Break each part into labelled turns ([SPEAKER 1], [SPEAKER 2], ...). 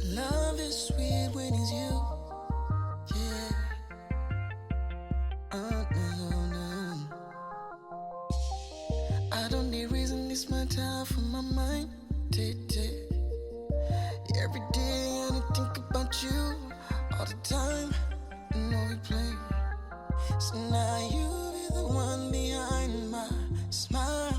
[SPEAKER 1] Love is sweet when it's you. Yeah. No. I don't need reason, it's my time for my mind. Every day I think about you all the time. You know we play. So now you be the one behind my smile.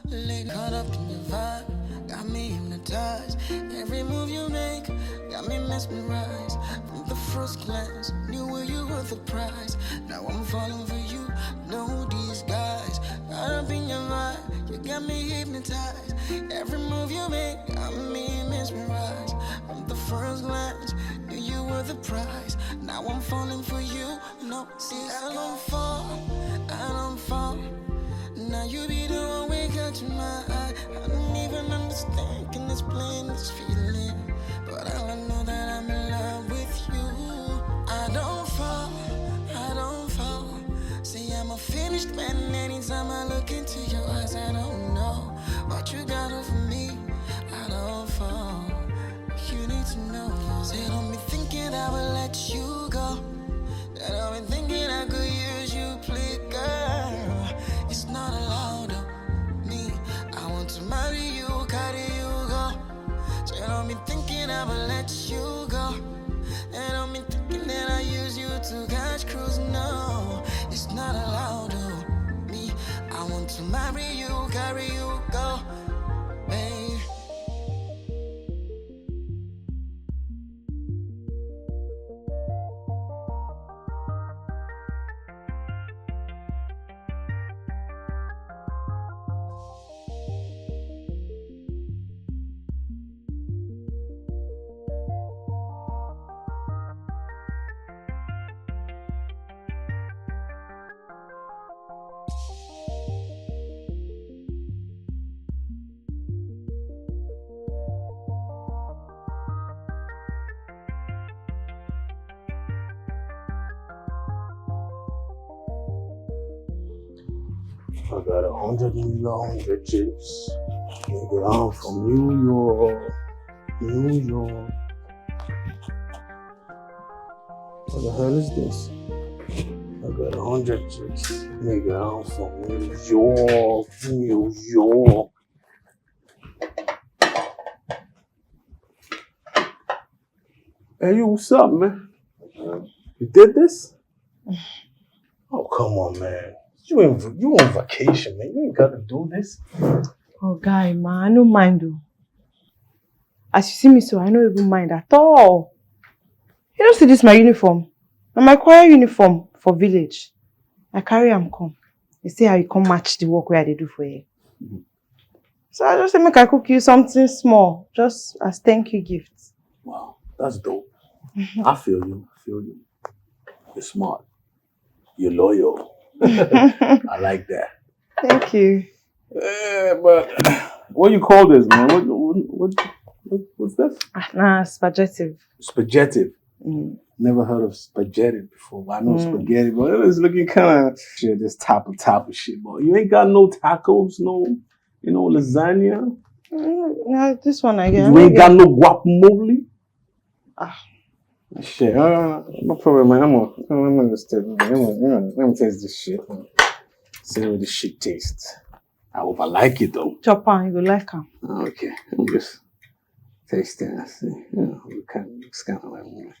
[SPEAKER 1] Lady caught up in your vibe, got me hypnotized. Every move you make got me mesmerized. From the first glance, knew where you were the prize. Now I'm falling for you, no disguise. Caught up in your vibe, you got me hypnotized. Every move you make got me mesmerized. From the first glance, knew you were the prize. Now I'm falling for you, no disguise. I don't fall. Now you be the one way catching my eye. I don't even understand, can explain this feeling, but all I know that I'm in love with you. I don't fall. See, I'm a finished man anytime I look into your eyes. I don't know what you got over me. I don't fall. You need to know. Say, don't be thinking I will let you go. That I've been thinking I could use you, please, girl. It's not allowed on me. I want to marry you, carry you, go. So don't be thinking I will let you go. And don't be thinking that I use you to catch cruise. No, it's not allowed on me. I want to marry you, carry you, go, babe.
[SPEAKER 2] I got 100 chips. Nigga, I'm from New York. What the hell is this? I got 100 chips. Nigga, I'm from New York. Hey, yo, what's up, man? You did this? Oh, come on, man. You on vacation, man. You ain't got to do this.
[SPEAKER 3] Oh, guy, man, I don't mind though. As you see me, so I don't even mind at all. You don't see this my uniform. And my choir uniform for village. I carry am come. You see how you come match the work where they do for you. So I just say make I cook you something small, just as thank you gifts.
[SPEAKER 2] Wow, that's dope. I feel you. You're smart. You're loyal. I like that.
[SPEAKER 3] Thank you.
[SPEAKER 2] Yeah, but what you call this, man? What's this?
[SPEAKER 3] Nah, spaghetti.
[SPEAKER 2] Spaghetti. Never heard of spaghetti before. I know spaghetti, but it's looking kind of shit. This type of shit, boy. You ain't got no tacos, no, lasagna.
[SPEAKER 3] Nah, this one I get.
[SPEAKER 2] You ain't got no guacamole. Shit, no problem, man. I'm gonna stay. Let me taste this shit. Man. See how this shit tastes. I hope I like it though.
[SPEAKER 3] Chopper, you go like them.
[SPEAKER 2] Okay, I'm just tasting. I see. It looks kind of like one.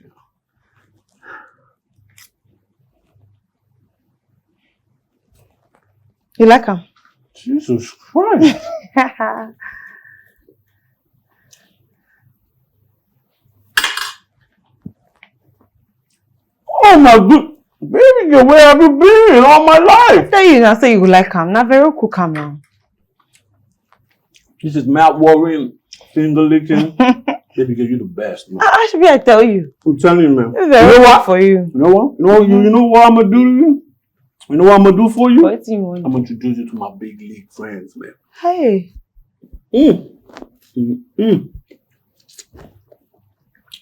[SPEAKER 3] You like them?
[SPEAKER 2] Jesus Christ! Oh my good baby girl, where have you been all my life?
[SPEAKER 3] I tell you now, say you like them. Not very cool, now.
[SPEAKER 2] This is mouth watering, finger licking. Baby girl, you the best, man.
[SPEAKER 3] I should be. I tell you.
[SPEAKER 2] I'm telling you, man.
[SPEAKER 3] It's very good for you.
[SPEAKER 2] You know what? You know what I'm gonna do to you? You know what I'm gonna do for you?
[SPEAKER 3] What do you want?
[SPEAKER 2] I'm gonna introduce you to my big league friends, man.
[SPEAKER 3] Hey.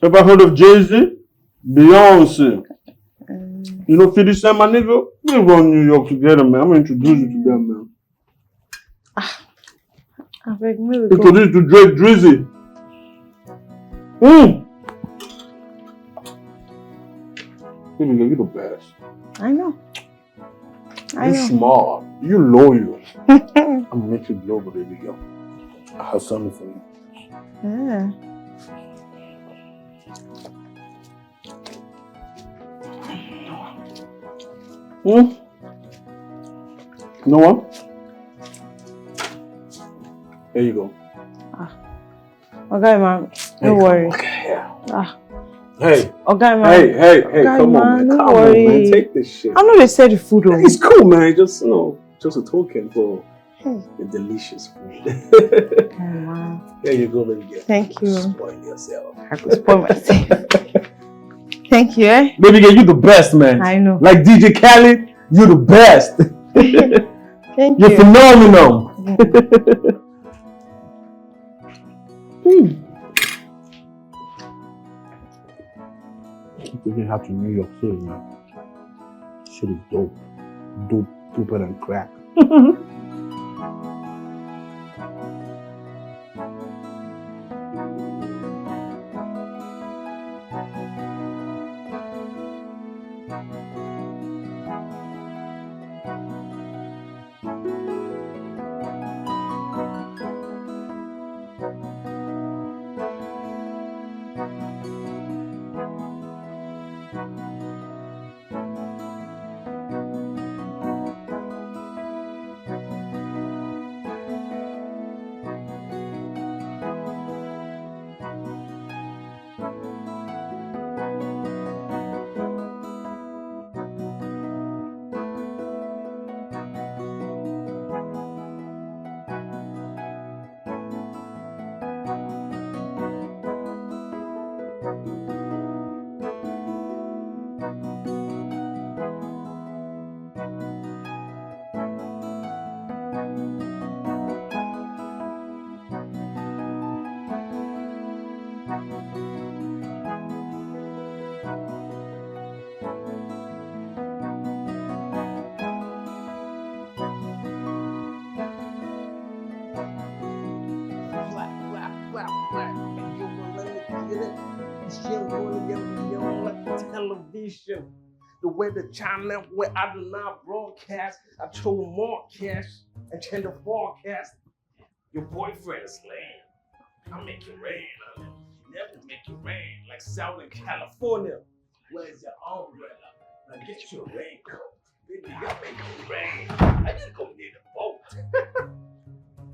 [SPEAKER 2] Ever heard of Jay-Z? Beyonce. You know 50 Cent, my nigga? We run New York together, man. I'm gonna introduce you to them, man.
[SPEAKER 3] I beg, maybe
[SPEAKER 2] Introduce you to Drake Drizzy. Baby girl, you the best.
[SPEAKER 3] I know.
[SPEAKER 2] You smart. You loyal. I'm gonna make you global, baby girl. I have something for you.
[SPEAKER 3] Yeah.
[SPEAKER 2] You know what? There you go.
[SPEAKER 3] Okay, man. No worry.
[SPEAKER 2] Okay.
[SPEAKER 3] Hey. Okay, man.
[SPEAKER 2] Hey, come on, man. Come on, man. Take this shit.
[SPEAKER 3] I know they said the food over.
[SPEAKER 2] It's cool, man. Just, just a token for the delicious food.
[SPEAKER 3] Okay, man.
[SPEAKER 2] There you go, baby girl.
[SPEAKER 3] Thank you.
[SPEAKER 2] Spoil yourself.
[SPEAKER 3] I could spoil myself. Thank you, eh?
[SPEAKER 2] Baby girl, you the best, man.
[SPEAKER 3] I know.
[SPEAKER 2] Like DJ Khaled, you the best.
[SPEAKER 3] Thank
[SPEAKER 2] You're
[SPEAKER 3] you.
[SPEAKER 2] phenomenal. You have to New York City, man. Shit is dope. Doper than crack. Television, the way the channel where I do not broadcast, I told more cash and change the forecast. Your boyfriend's lame. I make it rain. I never make it rain like Southern California. Where's your umbrella? Now get your raincoat. Baby, I make it rain. I just go need a boat.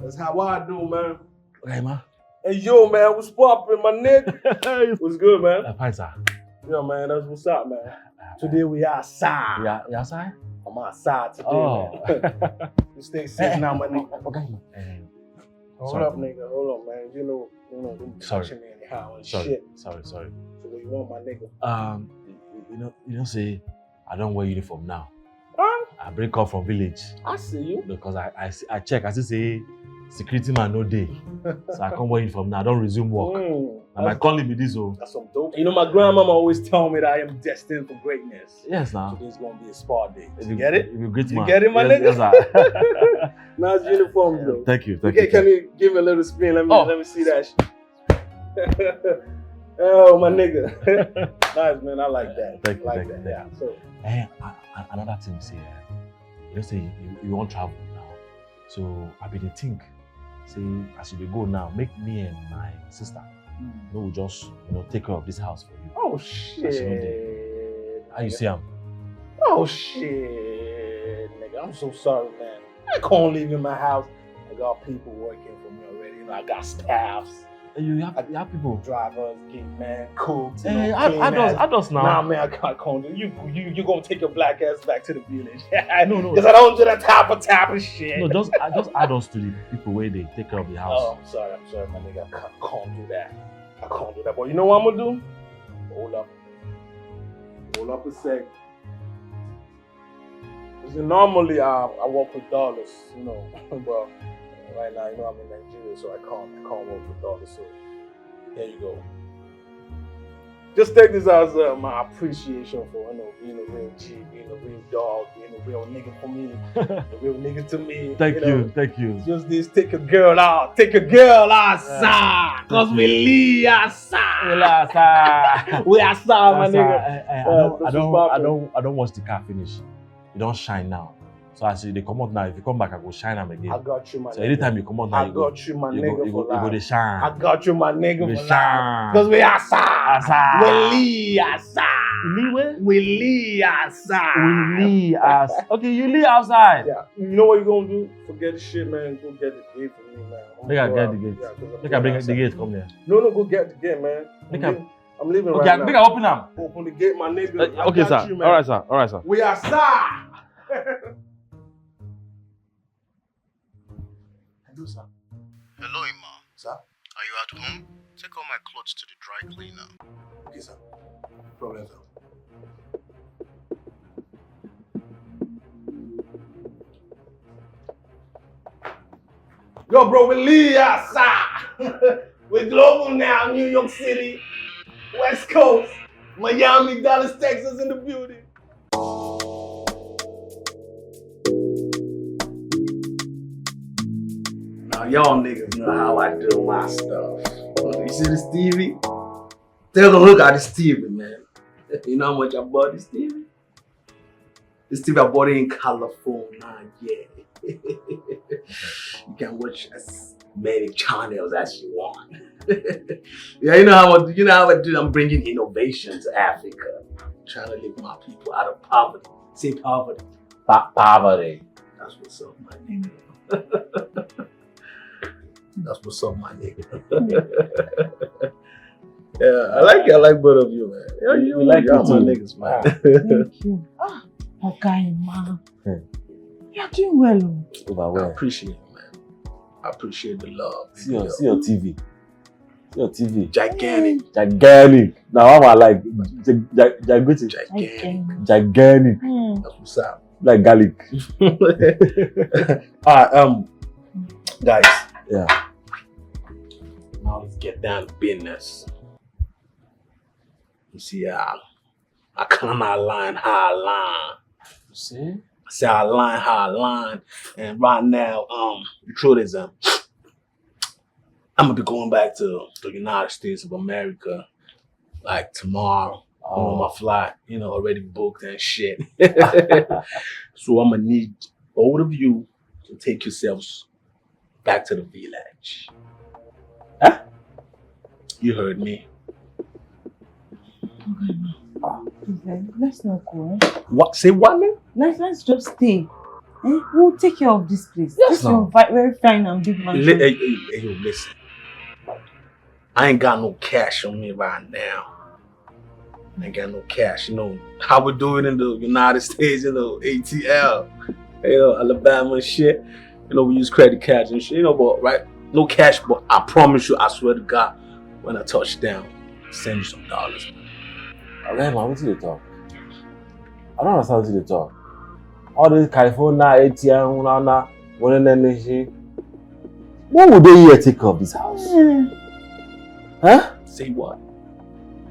[SPEAKER 2] That's how I do, man.
[SPEAKER 4] Okay, man.
[SPEAKER 2] Hey, yo, man, what's poppin', my nigga? What's good, man?
[SPEAKER 4] Fine, sir.
[SPEAKER 2] Yo, man, that's what's up, man. Today we outside.
[SPEAKER 4] You outside?
[SPEAKER 2] I'm outside today, man. You stay sitting now, my nigga.
[SPEAKER 4] Okay.
[SPEAKER 2] Hold up, nigga. Hold up, man. You know, them touching me anyhow and shit.
[SPEAKER 4] Sorry.
[SPEAKER 2] So what you want, my nigga?
[SPEAKER 4] You know, say I don't wear uniform now.
[SPEAKER 2] Huh?
[SPEAKER 4] I break off from village.
[SPEAKER 2] I see you.
[SPEAKER 4] Because I check, I still say security man no day. So I can't wear uniform now. I don't resume work. And my calling me this.
[SPEAKER 2] That's some dope. You know, my grandmama always told me that I am destined for greatness.
[SPEAKER 4] Yes, now.
[SPEAKER 2] Today's gonna be a spa day. You get it?
[SPEAKER 4] You're a great man.
[SPEAKER 2] You get it, my nigga?
[SPEAKER 4] Yes, sir.
[SPEAKER 2] Nice uniform, though.
[SPEAKER 4] Thank you.
[SPEAKER 2] Okay, can you give me a little spin? Let me see that shit. Oh, my nigga. Nice, man. I like that.
[SPEAKER 4] Thank you.
[SPEAKER 2] Like that. Yeah. So,
[SPEAKER 4] another thing, say, you say you want travel now. So I be the think, say, as you go now, make me and my sister, we just take care of this house for you.
[SPEAKER 2] Oh shit.
[SPEAKER 4] How you see him?
[SPEAKER 2] Oh shit, nigga. I'm so sorry, man. I can't live in my house. I got people working for me already. I got staffs.
[SPEAKER 4] You have people.
[SPEAKER 2] Drivers, gate man, cooks.
[SPEAKER 4] Hey, adults now.
[SPEAKER 2] Nah, man, I can't do it. You gonna take your black ass back to the village.
[SPEAKER 4] No.
[SPEAKER 2] Because I don't do that type of shit.
[SPEAKER 4] No, just adults to the people where they take care of the house.
[SPEAKER 2] Oh, I'm sorry, my nigga. I can't do that. But you know what I'm gonna do? Hold up a sec. Because normally I work with dollars, but right now, I'm in Nigeria, so I can't work with dollars. So here you go. Just take this as my appreciation for being a real G, being a real dog, being a real nigga for me, a real nigga to me.
[SPEAKER 4] Thank you.
[SPEAKER 2] Just this, take a girl outside, cause we leave outside. We outside, my nigga.
[SPEAKER 4] I don't watch the car finish. You don't shine now. So I say they come out now. If you come back, I go shine them again.
[SPEAKER 2] I got you, my nigga.
[SPEAKER 4] So anytime you come out now,
[SPEAKER 2] I got you, my nigga, for life.
[SPEAKER 4] You go to shine.
[SPEAKER 2] I got you, my nigga, for
[SPEAKER 4] shine.
[SPEAKER 2] Cause we outside. We leave outside.
[SPEAKER 4] Okay, you leave outside.
[SPEAKER 2] Yeah. You know what you gonna do? Forget the shit, man. Go get the gate for me, man.
[SPEAKER 4] Make I get the gate. Make I bring the gate. Come here.
[SPEAKER 2] No, go get the gate, man. I'm leaving right now.
[SPEAKER 4] Make I open them.
[SPEAKER 2] Open the gate, my nigga.
[SPEAKER 4] Okay, sir.
[SPEAKER 2] You,
[SPEAKER 4] all right, sir.
[SPEAKER 2] We outside.
[SPEAKER 4] Hello, sir.
[SPEAKER 5] Hello, Ima.
[SPEAKER 2] Sir?
[SPEAKER 5] Are you at home? Take all my clothes to the dry cleaner.
[SPEAKER 2] Okay, sir. No problem, sir. Yo, bro, we leave outside. We're global now, New York City, West Coast, Miami, Dallas, Texas in the building. Now, y'all niggas know how I do my stuff. You see this TV? Take a look at this TV, man. You know how much I bought this TV? This TV I bought it in California, yeah. You can watch as many channels as you want. Yeah, you know how I do. I'm bringing innovation to Africa. Trying to lift my people out of poverty. Say poverty.
[SPEAKER 4] Poverty.
[SPEAKER 2] That's what's up, my nigga. That's what's up, my nigga. Yeah, I like both of you, man. Yeah, you like y'all my niggas, man.
[SPEAKER 3] Thank you. Okay, man. You're doing well.
[SPEAKER 2] I appreciate it, man. I appreciate the love.
[SPEAKER 4] See your TV. See your TV.
[SPEAKER 2] Gigantic.
[SPEAKER 4] Now I'm like gigantic.
[SPEAKER 2] That's what's up.
[SPEAKER 4] Like garlic.
[SPEAKER 2] Alright, guys.
[SPEAKER 4] Yeah.
[SPEAKER 2] Now let's get down to business. You see, I come out line high line.
[SPEAKER 4] You see?
[SPEAKER 2] I say I line high line, and right now, the truth is, I'm gonna be going back to the United States of America, like tomorrow. My flight, already booked and shit. So I'm gonna need all of you to take yourselves back to the village.
[SPEAKER 4] Huh?
[SPEAKER 3] You heard me. Okay, let's not go.
[SPEAKER 2] What? Say what, man?
[SPEAKER 3] Let's just stay. We'll take care of this place.
[SPEAKER 2] Yes,
[SPEAKER 3] this is a very fine and big mansion.
[SPEAKER 2] Hey, listen. I ain't got no cash on me right now. I ain't got no cash. You know how we do it in the United States, ATL, Alabama and shit. We use credit cards and shit, but right? No cash, but I promise you, I swear to God, when I touch down, I'll send you some dollars.
[SPEAKER 4] Man, what did you talk? I don't understand what you talk. All this California, ATM, what would they here take of this house? Huh?
[SPEAKER 2] Say what?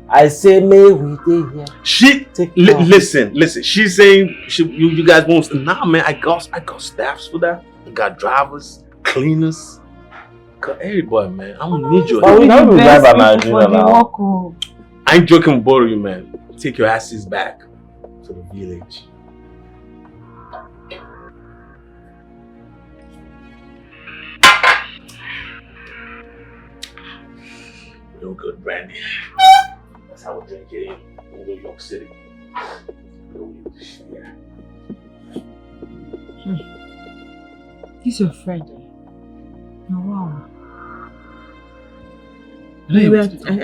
[SPEAKER 4] I say, may we here.
[SPEAKER 2] She listen. She's saying you guys won't. Nah, man. I got staffs for that. I got drivers, cleaners. Got everybody, man. I'm gonna need you.
[SPEAKER 4] But we don't drive a Nigerian now.
[SPEAKER 2] I ain't joking with both of you, man. Take your asses back to the village. Real good brandy. That's how we drink it in New York City.
[SPEAKER 3] He's your friend. Oh, wow. I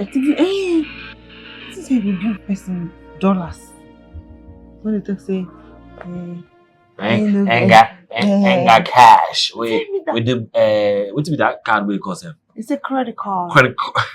[SPEAKER 3] think this is how you give person dollars. When they talk say,
[SPEAKER 4] ain't got cash. We do what be that card we cost him?
[SPEAKER 3] It's a credit card.
[SPEAKER 4] Credit card.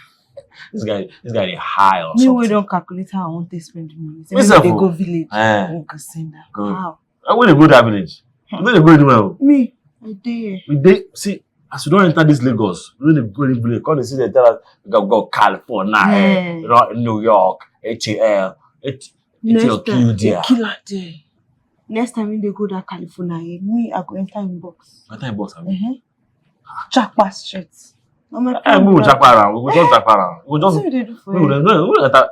[SPEAKER 4] This guy is high or
[SPEAKER 3] me
[SPEAKER 4] something.
[SPEAKER 3] We don't calculate how I want to spend the money. So
[SPEAKER 4] Where's
[SPEAKER 3] maybe
[SPEAKER 4] that
[SPEAKER 3] they
[SPEAKER 4] for?
[SPEAKER 3] go village.
[SPEAKER 4] Eh.
[SPEAKER 3] Can send that.
[SPEAKER 4] Good.
[SPEAKER 3] Wow.
[SPEAKER 4] I want to go to that village. Where they go anywhere?
[SPEAKER 3] Me, I dare.
[SPEAKER 4] We see as we don't enter this Lagos, we don't go to village. Come and see they tell us we got California, New York, H-A-L.
[SPEAKER 3] Next time,
[SPEAKER 4] there.
[SPEAKER 3] killer there. Next time when they go to California, me, I go enter in box.
[SPEAKER 4] Enter in box, I mean?
[SPEAKER 3] Jackpot straight.
[SPEAKER 4] We will jackpot around. We will just jackpot around. We will just...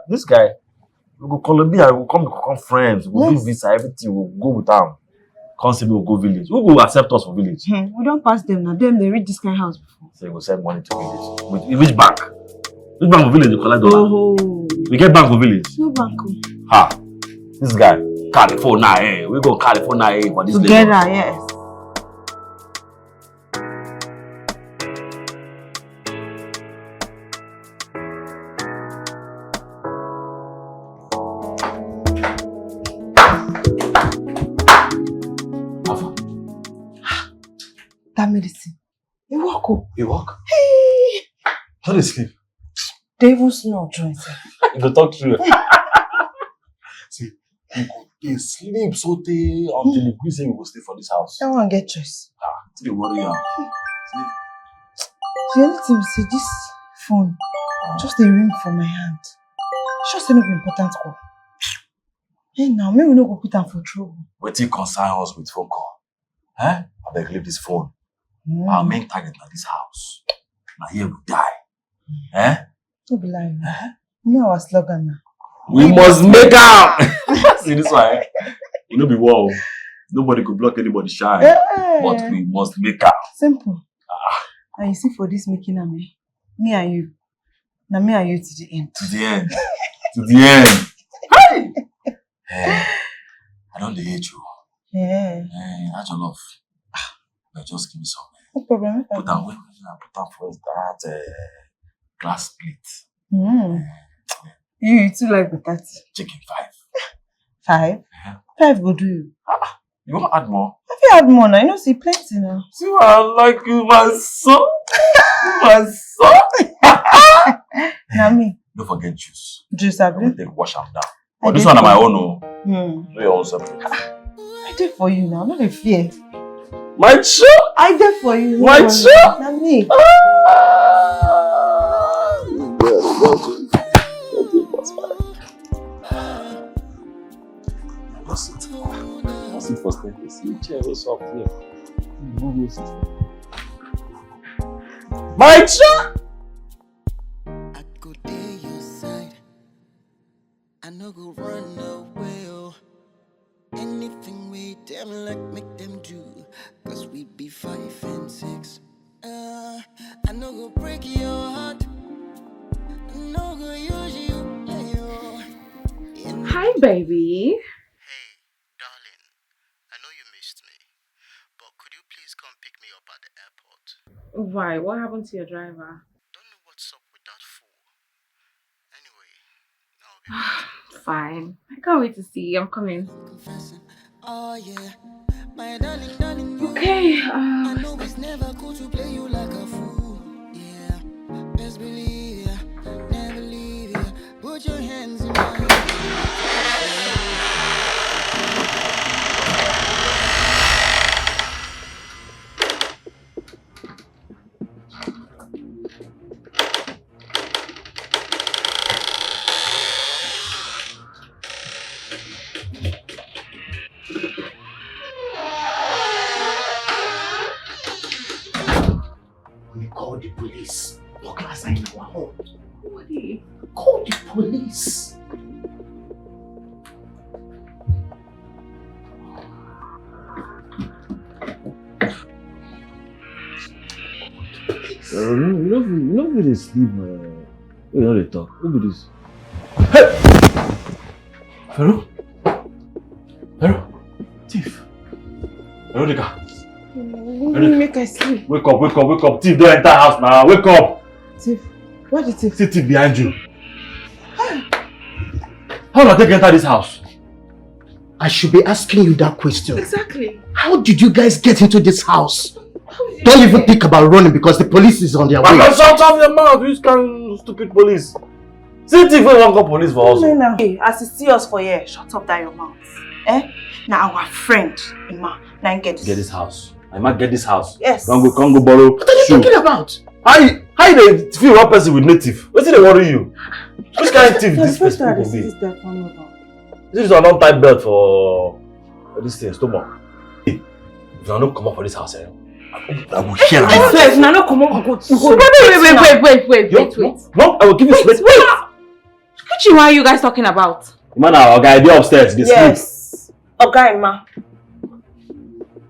[SPEAKER 4] This guy, we go Colombia, we will become friends. We will do visa, everything. We will go with them. Constantly, we will go village. Who will accept us for village?
[SPEAKER 3] We don't pass them now. Them, they read this kind of house before.
[SPEAKER 4] So we will send money to village. With which bank? Which bank for village you collect dollar?
[SPEAKER 3] Oh.
[SPEAKER 4] We get bank for village?
[SPEAKER 3] No bank.
[SPEAKER 4] Ha! This guy, California, we go California for this
[SPEAKER 3] together, yes. That medicine. You walk up.
[SPEAKER 4] You walk?
[SPEAKER 3] Hey!
[SPEAKER 4] How do you sleep?
[SPEAKER 3] They even snore, Joyce.
[SPEAKER 4] You go talk through. See, you sleep so day until the priest say we will stay for this house.
[SPEAKER 3] I want to get choice.
[SPEAKER 4] See the worry now.
[SPEAKER 3] The only thing is this phone just a ring for my hand. Just an important call. Hey now, maybe we no go put them for trouble.
[SPEAKER 4] What you concern us with phone call? I beg leave this phone. Our main target is this house. Now here we die.
[SPEAKER 3] Don't be lying. You know our slogan now.
[SPEAKER 4] We must make out. See this one. You know be wow. Nobody could block anybody's shine. But we must make out.
[SPEAKER 3] Simple. And you see for this making of me and you. Now me and you to the end.
[SPEAKER 4] To the end. To the end. Hey. I don't hate you.
[SPEAKER 3] Yeah.
[SPEAKER 4] Hey, that's your love. But just give me some.
[SPEAKER 3] No problem.
[SPEAKER 4] Put down first that glass plate.
[SPEAKER 3] You too like that.
[SPEAKER 4] Chicken 5.
[SPEAKER 3] 5? 5 go do you.
[SPEAKER 4] You want to add more?
[SPEAKER 3] Have you add more now? You know, see plenty now.
[SPEAKER 4] See what I like you, my son. My son.
[SPEAKER 3] Now me.
[SPEAKER 4] Don't forget juice.
[SPEAKER 3] Juice, I will
[SPEAKER 4] take wash them down. But this one on my own, no. Do your own separate.
[SPEAKER 3] I did for you now, not a fear.
[SPEAKER 4] My child.
[SPEAKER 3] I did for you.
[SPEAKER 4] My child.
[SPEAKER 3] Not me.
[SPEAKER 4] What's it for staying? See, chair was soft here. My child.
[SPEAKER 1] I go to your side. I no go run away. Oh. Anything we them like make them do. Cause we be 5 and 6. I no go break your heart. I no go use you.
[SPEAKER 6] Hi, baby.
[SPEAKER 5] Hey, darling. I know you missed me, but could you please come pick me up at the airport?
[SPEAKER 6] Why? What happened to your driver?
[SPEAKER 5] Don't know what's up with that fool. Anyway, I'll be back.
[SPEAKER 6] Fine. I can't wait to see you. I'm coming.
[SPEAKER 1] Oh yeah, my darling, you.
[SPEAKER 6] Okay.
[SPEAKER 1] I know it's never cool to play you like a fool. Yeah, best believe ya, never leave ya. Put your hands in mine.
[SPEAKER 2] Call the police. What class are you in our home?
[SPEAKER 6] What are you?
[SPEAKER 2] Call the police.
[SPEAKER 4] You know where they sleep. You know they talk. Look at this. Hey! Hello? Hello? Thief. Veronica.
[SPEAKER 3] Make I sleep.
[SPEAKER 4] Wake up. Thief, don't enter house now. Wake up.
[SPEAKER 3] Thief. What did thief?
[SPEAKER 4] See thief behind you. How did I take enter this house?
[SPEAKER 2] I should be asking you that question.
[SPEAKER 6] Exactly.
[SPEAKER 2] How did you guys get into this house? Don't even think about running because the police is on their way.
[SPEAKER 4] Shut up your mouth, you kind of stupid police. See thief wey wan call police for us.
[SPEAKER 3] No. Hey, as you see us for here, shut up that your mouth. Now our friend, Emma, now get
[SPEAKER 4] this house. I might get this house.
[SPEAKER 3] Yes.
[SPEAKER 4] Come go borrow.
[SPEAKER 2] What are you talking about?
[SPEAKER 4] How you dey feel one person with native? Wetin dey worry you? Which kind of thief
[SPEAKER 3] That's
[SPEAKER 4] this
[SPEAKER 3] the first time I
[SPEAKER 4] person
[SPEAKER 3] see
[SPEAKER 4] will
[SPEAKER 3] this
[SPEAKER 4] be?
[SPEAKER 3] type of man.
[SPEAKER 4] This is an untied belt for this thing, stomach. If I don't come up for this house, I will kill
[SPEAKER 3] I swear, if Nano come up, go.
[SPEAKER 6] Wait.
[SPEAKER 4] No, I will give you space.
[SPEAKER 6] Wait! Kuchi, what are you guys talking about?
[SPEAKER 4] Man, our guy, they upstairs, they sleep.
[SPEAKER 3] Yes. Oga Ima.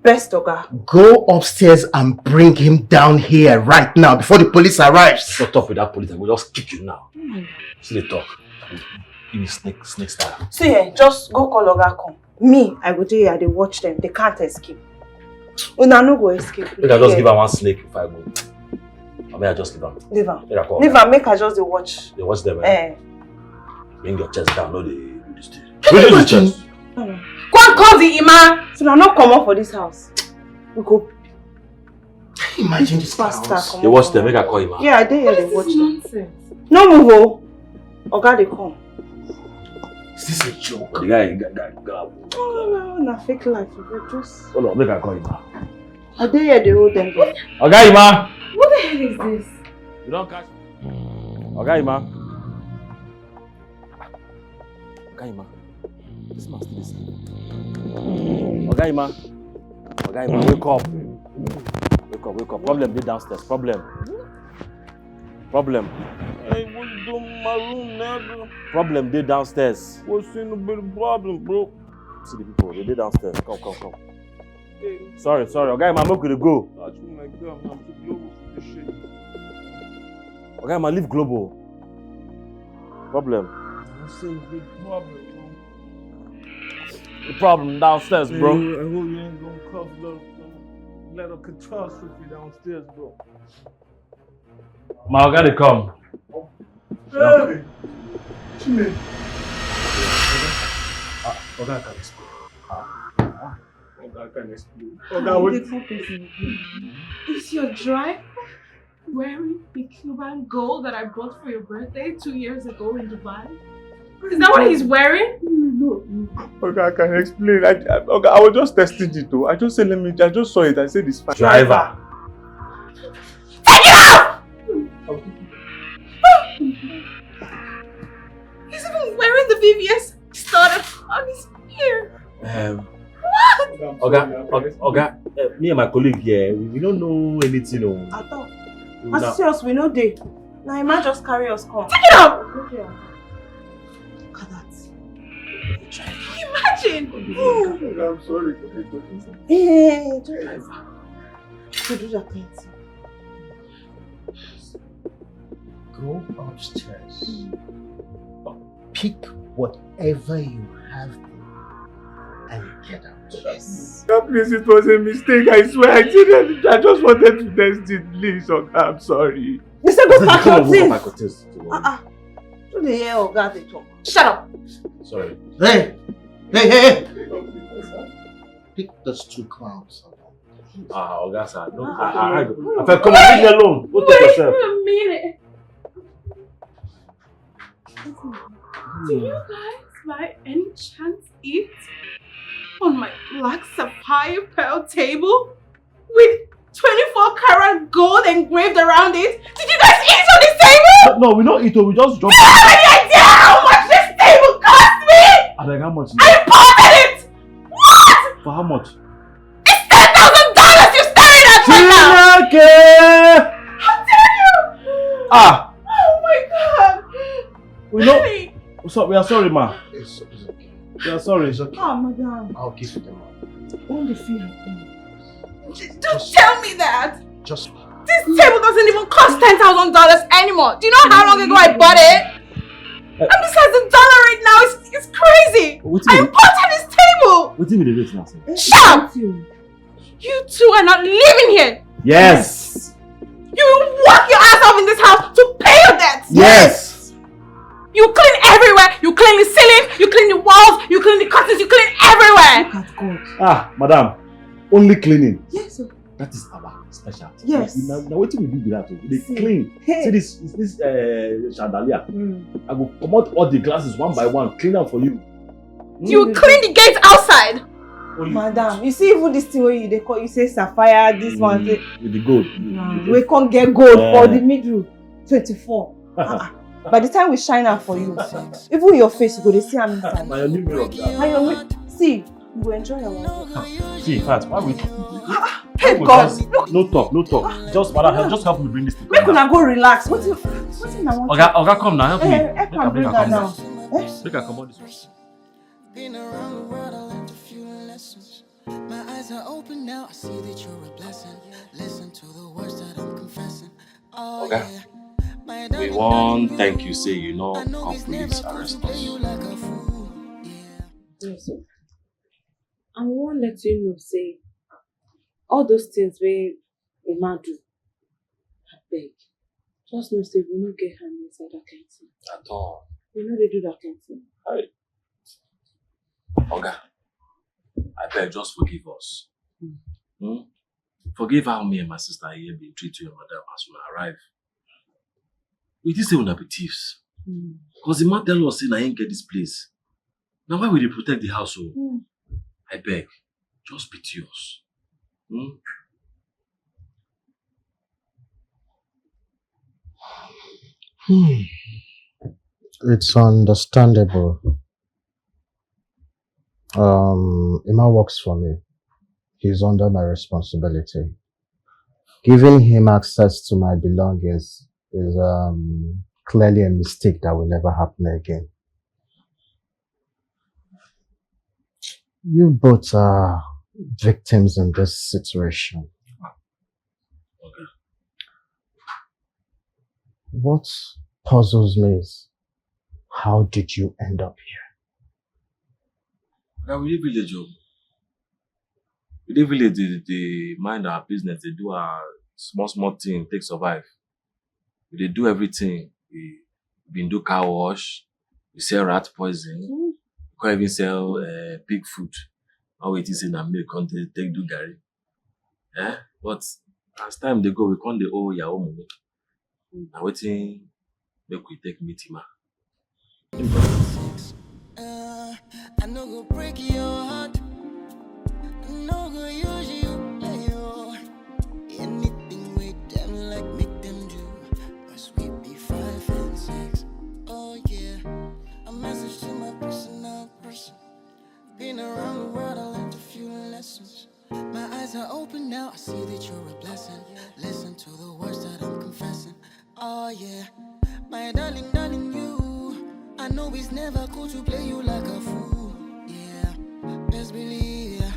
[SPEAKER 3] Best Oga.
[SPEAKER 7] Go upstairs and bring him down here right now before the police arrives.
[SPEAKER 4] Shut up with that police, I will just kick you now. See the talk. Give me snake style.
[SPEAKER 3] See here, just go call Oga come. Me, I go there, they watch them. They can't escape. Una no go escape.
[SPEAKER 4] Make I just give her one snake if I go. I mean, I just leave her.
[SPEAKER 3] Leave her.
[SPEAKER 4] Make I call
[SPEAKER 3] Leave her, make her just watch.
[SPEAKER 4] They watch them. Bring your chest down, no, they do this thing.
[SPEAKER 3] Can
[SPEAKER 4] Bring your chest.
[SPEAKER 6] Go and call the Ima!
[SPEAKER 3] So now not come up for this house. We go.
[SPEAKER 7] Imagine this
[SPEAKER 3] Faster.
[SPEAKER 7] house.
[SPEAKER 4] They watch them, make I call him.
[SPEAKER 3] Yeah, I did hear they watch them.
[SPEAKER 6] Nonsense.
[SPEAKER 3] No move, oh. Oga they come.
[SPEAKER 7] Is this a joke?
[SPEAKER 4] The guy.
[SPEAKER 3] Oh, no, fake life. Just.
[SPEAKER 4] Hold on, make I call him.
[SPEAKER 3] I did hear they hold them.
[SPEAKER 4] Okay, Ima.
[SPEAKER 6] What the hell is this?
[SPEAKER 4] You don't catch. Okay, Ima. Okay, Ima. This must be this. Okay, Ima. Okay, Ima, wake up. Wake up. Problem, be downstairs. Problem.
[SPEAKER 2] Hey, what you doing in my room, nigga?
[SPEAKER 4] Problem, they downstairs.
[SPEAKER 2] What's in the bit of problem, bro?
[SPEAKER 4] See the people, they downstairs. Come.
[SPEAKER 2] Hey,
[SPEAKER 4] Sorry. Okay, Ima, make we go.
[SPEAKER 2] touch me like that, man. I'm too global for this shit.
[SPEAKER 4] Okay, Ima, leave global. Problem.
[SPEAKER 2] What's in the big problem, bro?
[SPEAKER 4] The problem downstairs, bro.
[SPEAKER 2] I hope you ain't gonna cause little catastrophe downstairs, bro.
[SPEAKER 4] My guy, they come.
[SPEAKER 2] Hey! Chinenye.
[SPEAKER 4] Okay, I can explain.
[SPEAKER 2] I can explain. What?
[SPEAKER 6] Is your driver wearing the Cuban gold that I bought for your birthday 2 years ago in Dubai? Is that what he's wearing?
[SPEAKER 2] No. Okay, I can explain. I was just testing it though. I just said, I just saw it. I said it's fine.
[SPEAKER 4] Driver.
[SPEAKER 6] Take it off! He's even wearing the VVS starter on his ear.
[SPEAKER 4] Oga, me and my colleague here, we don't know anything.
[SPEAKER 3] At all. As serious, we know they. Now, Ima just carry us come.
[SPEAKER 6] Take it off!
[SPEAKER 3] Look at that.
[SPEAKER 6] Imagine!
[SPEAKER 2] I'm sorry.
[SPEAKER 3] Hey, driver. So do that thing.
[SPEAKER 7] Go upstairs. Pick whatever you have there and get out.
[SPEAKER 3] Yes.
[SPEAKER 2] That place, it was a mistake. I swear. I didn't. I just wanted to test it, please. Okay, I'm sorry.
[SPEAKER 3] They said go pack your things.
[SPEAKER 4] things.
[SPEAKER 3] Do they hear Oga they talk?
[SPEAKER 6] Shut up!
[SPEAKER 4] Sorry.
[SPEAKER 7] Hey! Pick those two clowns.
[SPEAKER 4] Oga, sir. No, I feel come on, leave me alone. Go take yourself.
[SPEAKER 6] Wait a minute. Do you guys by any chance eat on my black sapphire pearl table with 24 karat gold engraved around it? Did you guys eat on this table?
[SPEAKER 4] No, we don't eat. We just drop.
[SPEAKER 6] Do you have any idea how much this table cost me?
[SPEAKER 4] I beg, how much?
[SPEAKER 6] I imported it! What?
[SPEAKER 4] For how much?
[SPEAKER 6] It's $10,000 you're staring at right now! How dare you!
[SPEAKER 4] Ah!
[SPEAKER 6] Oh my god!
[SPEAKER 4] We know.
[SPEAKER 6] Honey.
[SPEAKER 4] So, we are sorry, ma.
[SPEAKER 7] It's okay.
[SPEAKER 4] We are sorry.
[SPEAKER 7] It's okay.
[SPEAKER 3] Oh, madam.
[SPEAKER 7] I'll give you the money.
[SPEAKER 3] Won't they feel like
[SPEAKER 6] Don't tell me that!
[SPEAKER 7] Just
[SPEAKER 6] This table doesn't even cost $10,000 anymore. Do you know how long ago I bought it? And besides, the dollar right now is crazy. I imported this table.
[SPEAKER 4] What do you mean the rate now, sir?
[SPEAKER 6] Shut up! You two are not living here.
[SPEAKER 4] Yes.
[SPEAKER 6] You will work your ass off in this house to pay your debts.
[SPEAKER 4] Yes.
[SPEAKER 6] You clean everywhere. You clean the ceiling. You clean the walls. You clean the curtains. You clean everywhere.
[SPEAKER 3] Look at God.
[SPEAKER 4] Ah, madam. Only cleaning.
[SPEAKER 3] Yes, sir.
[SPEAKER 4] That is our specialty.
[SPEAKER 3] Yes.
[SPEAKER 4] Now what do we do with that? They
[SPEAKER 3] See.
[SPEAKER 4] clean.
[SPEAKER 3] Hey.
[SPEAKER 4] See this chandelier. I will come out all the glasses one by one, clean them for you.
[SPEAKER 6] You clean the gates outside.
[SPEAKER 3] Madam, you see even this thing where they call you say sapphire, this one say
[SPEAKER 4] with the gold.
[SPEAKER 3] we can't get gold for the middle 24. By the time we shine out for you, even your face, you go to see I'm inside.
[SPEAKER 4] Now, your new mirror of that.
[SPEAKER 3] And your see, you will enjoy your life.
[SPEAKER 4] See, in fact, why we
[SPEAKER 3] Hey God!
[SPEAKER 4] No talk. Just help me bring this thing.
[SPEAKER 3] Make una go relax. What you I want?
[SPEAKER 4] Oga, come now, help me.
[SPEAKER 3] Help me bring her down.
[SPEAKER 4] Make her come on this way.
[SPEAKER 1] Been around the world, I learned a few lessons. My eyes are open now, I see that you're a blessing. Listen to the words that I'm confessing. Oh,
[SPEAKER 4] Okay.
[SPEAKER 1] yeah.
[SPEAKER 4] We want thank you, say you know, come police arrest us.
[SPEAKER 6] Yes. I want to let you know, say, all those things where a man do, I beg. Just know, say, we don't get hand inside that kind of thing.
[SPEAKER 4] At all.
[SPEAKER 6] We know they do that kind of thing.
[SPEAKER 4] Oga, I beg, just forgive us. Forgive how me and my sister here been treat you and madam as we arrive. We did say we not be thieves. Because the man tell us say I ain't get this place. Now why will they protect the household? I beg, just pity us.
[SPEAKER 7] It's understandable. Emma works for me. He's under my responsibility. Giving him access to my belongings is clearly a mistake that will never happen again. You both are victims in this situation.
[SPEAKER 4] Okay.
[SPEAKER 7] What puzzles me is, how did you end up here?
[SPEAKER 4] Now we live village. We live village, they mind our business, they do our small thing, take survive. They do everything. We been do car wash, we sell rat poison, we can't even sell pig food. Now wait is in a milk country, take do gari. But as time they go, we can't owe your own money. Now waiting, make we take meeting.
[SPEAKER 1] I know go break your heart. I know go use you, anything with them like make them do. Cause we be 5 and 6. Oh yeah, a message to my personal person. Been around the world, I learned a few lessons. My eyes are open now, I see that you're a blessing. Listen to the words that I'm confessing. Oh yeah, my darling, you. I know it's never cool to play you like a fool. Yeah, best believe ya,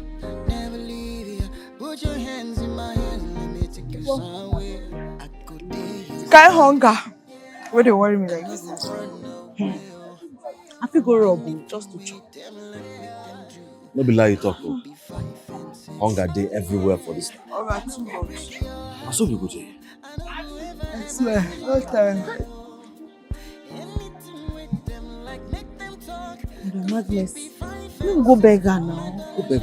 [SPEAKER 1] never leave ya. Put your hands in my hands, let me take you somewhere. I could dare you.
[SPEAKER 3] Sky hunger. Where they worry me like this? I feel go rob just to chop.
[SPEAKER 4] No be lie you talk. Hunger day everywhere for this.
[SPEAKER 3] Alright, too much.
[SPEAKER 4] I saw you go there.
[SPEAKER 3] I swear, no time. The madness. Let me go beg her now.
[SPEAKER 4] Go back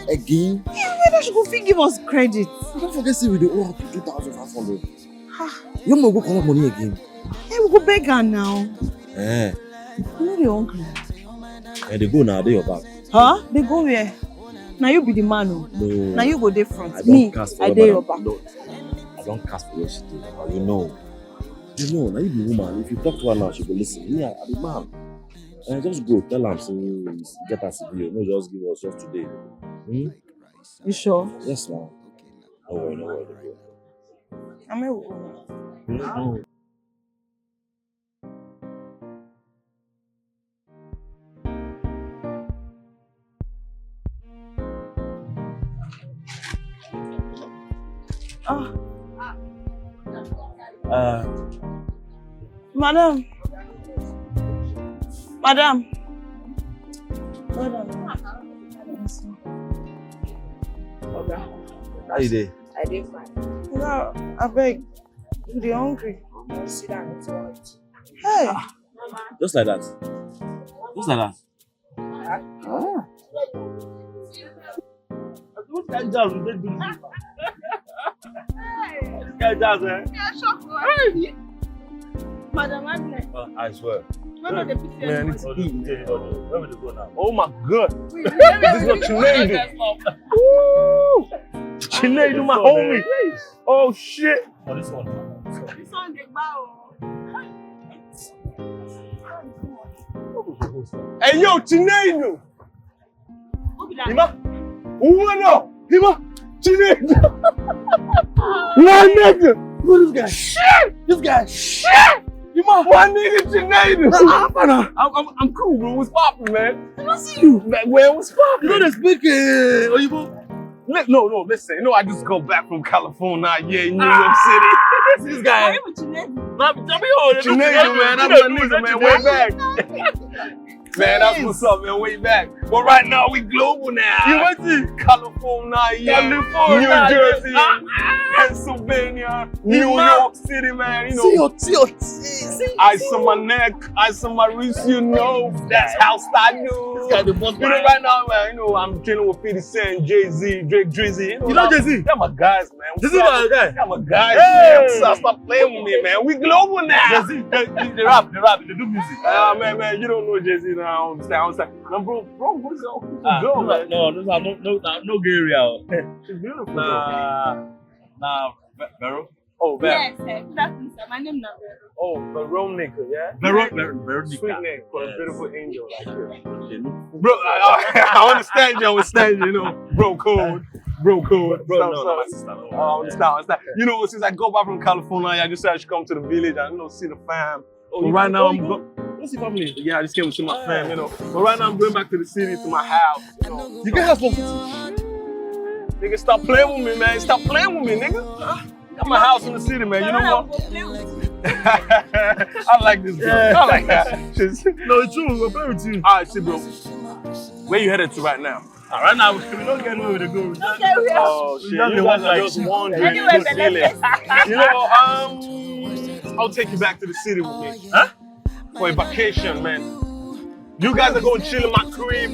[SPEAKER 4] again.
[SPEAKER 3] Yeah, whether she go fit give us credit.
[SPEAKER 4] Don't forget say we dey owe up to 2,500. You no go collect money again.
[SPEAKER 3] Yeah, we go beg her now.
[SPEAKER 4] You
[SPEAKER 3] know they hungry.
[SPEAKER 4] And they go now, they your back.
[SPEAKER 3] Huh? They go where? Now you be the man.
[SPEAKER 4] No.
[SPEAKER 3] Now you go there front.
[SPEAKER 4] I
[SPEAKER 3] Me,
[SPEAKER 4] cast
[SPEAKER 3] I dey your back.
[SPEAKER 4] No, I don't cast for your shit. You know. Now you be woman. If you talk to her now, she will listen. Me, I be man. And just go tell her, say, get us a video. No, just give us just today.
[SPEAKER 3] You sure?
[SPEAKER 4] Yes, ma'am. No worry.
[SPEAKER 3] I'm a
[SPEAKER 4] No.
[SPEAKER 3] Madam.
[SPEAKER 4] How you dey?
[SPEAKER 6] I did fine.
[SPEAKER 3] No, I beg. You're hungry.
[SPEAKER 6] Sit down and watch.
[SPEAKER 3] Hey.
[SPEAKER 4] Just like that. What kind of jazz we dey do? This guy jazz, eh?
[SPEAKER 6] Yeah, shock. Madam Agnes.
[SPEAKER 4] I swear.
[SPEAKER 6] Man,
[SPEAKER 4] I need to eat. Where will they go now? Oh my God!
[SPEAKER 6] This
[SPEAKER 4] is what Chinenye do. Chinenye do my homie. Oh shit!
[SPEAKER 6] This one get bow.
[SPEAKER 2] Hey, yo, Chinenye! Hima? Uno! Hima? Chinenye! One nigga! Who this guy? Shit! This guy? Shit! Hima? One nigga, Chinenye! I'm cool, bro. What's poppin', man? I don't see you. Where was poppin'? You don't speak Oyibo? No, listen. You know, I just got back from California, in New York City. See this guy?
[SPEAKER 6] Why with Chinenye?
[SPEAKER 2] Chinenye, man. That's my nigga, man. Way back. Man, that's what's up, man. Way back. But right now, we global now. You went to California, New Jersey, Pennsylvania, New York City, man. You know, ice on my neck, ice on my wrist, you know. That's how I do. You know, right now, man, you know, I'm chilling with 50 Cent, Jay-Z, Drake, Drizzy. You know Jay-Z? They're my guys, man. This is my guy. They're my guys, man. Stop playing with me, man. We global now. Jay-Z, they rap, they do music. Man, you don't know Jay-Z now. I understand. No, bro, what's up? No gay area. She's beautiful. Nah, Vero. Oh, Vero.
[SPEAKER 6] Yes, good afternoon, sir. My name is Vero.
[SPEAKER 2] Oh, Veronica, yeah? Veronica. Sweet name for a beautiful angel like you. Bro, I understand you, know. Bro code. No, my sister. I understand. You know, since I go back from California, I just said I should come to the village and, you know, see the fam. But right now, what's your family? Yeah, I just came to see my fam, you know. But right now, I'm going back to the city, to my house, you know. You can have some. Nigga, stop playing with me, man. Stop playing with me, nigga. Got my house in the city, man. You know what? I like this girl. I like that. No, it's true. We're playing with you. All right, see, bro. Where you headed to right now? Right now, we don't get nowhere to go. Oh, shit. You guys are just wandering. You know, I'll take you back to the city with me. Huh? For a vacation, man. You guys are going to chill in my crib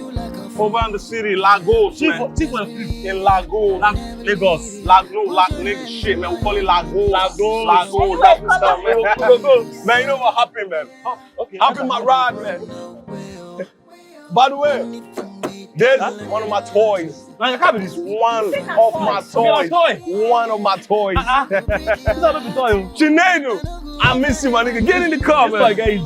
[SPEAKER 2] over in the city, Lagos, man. In Lagos. Lagos. Nigga shit, man. We call it Lagos. Lagos. That's the stuff, man. Man, you know what happened, man? Okay. Happened my ride, man. By the way, there's one of my toys. One of my toys. One of my toys. Chinenye, I miss you, my nigga. Get in the car, man. Like AG.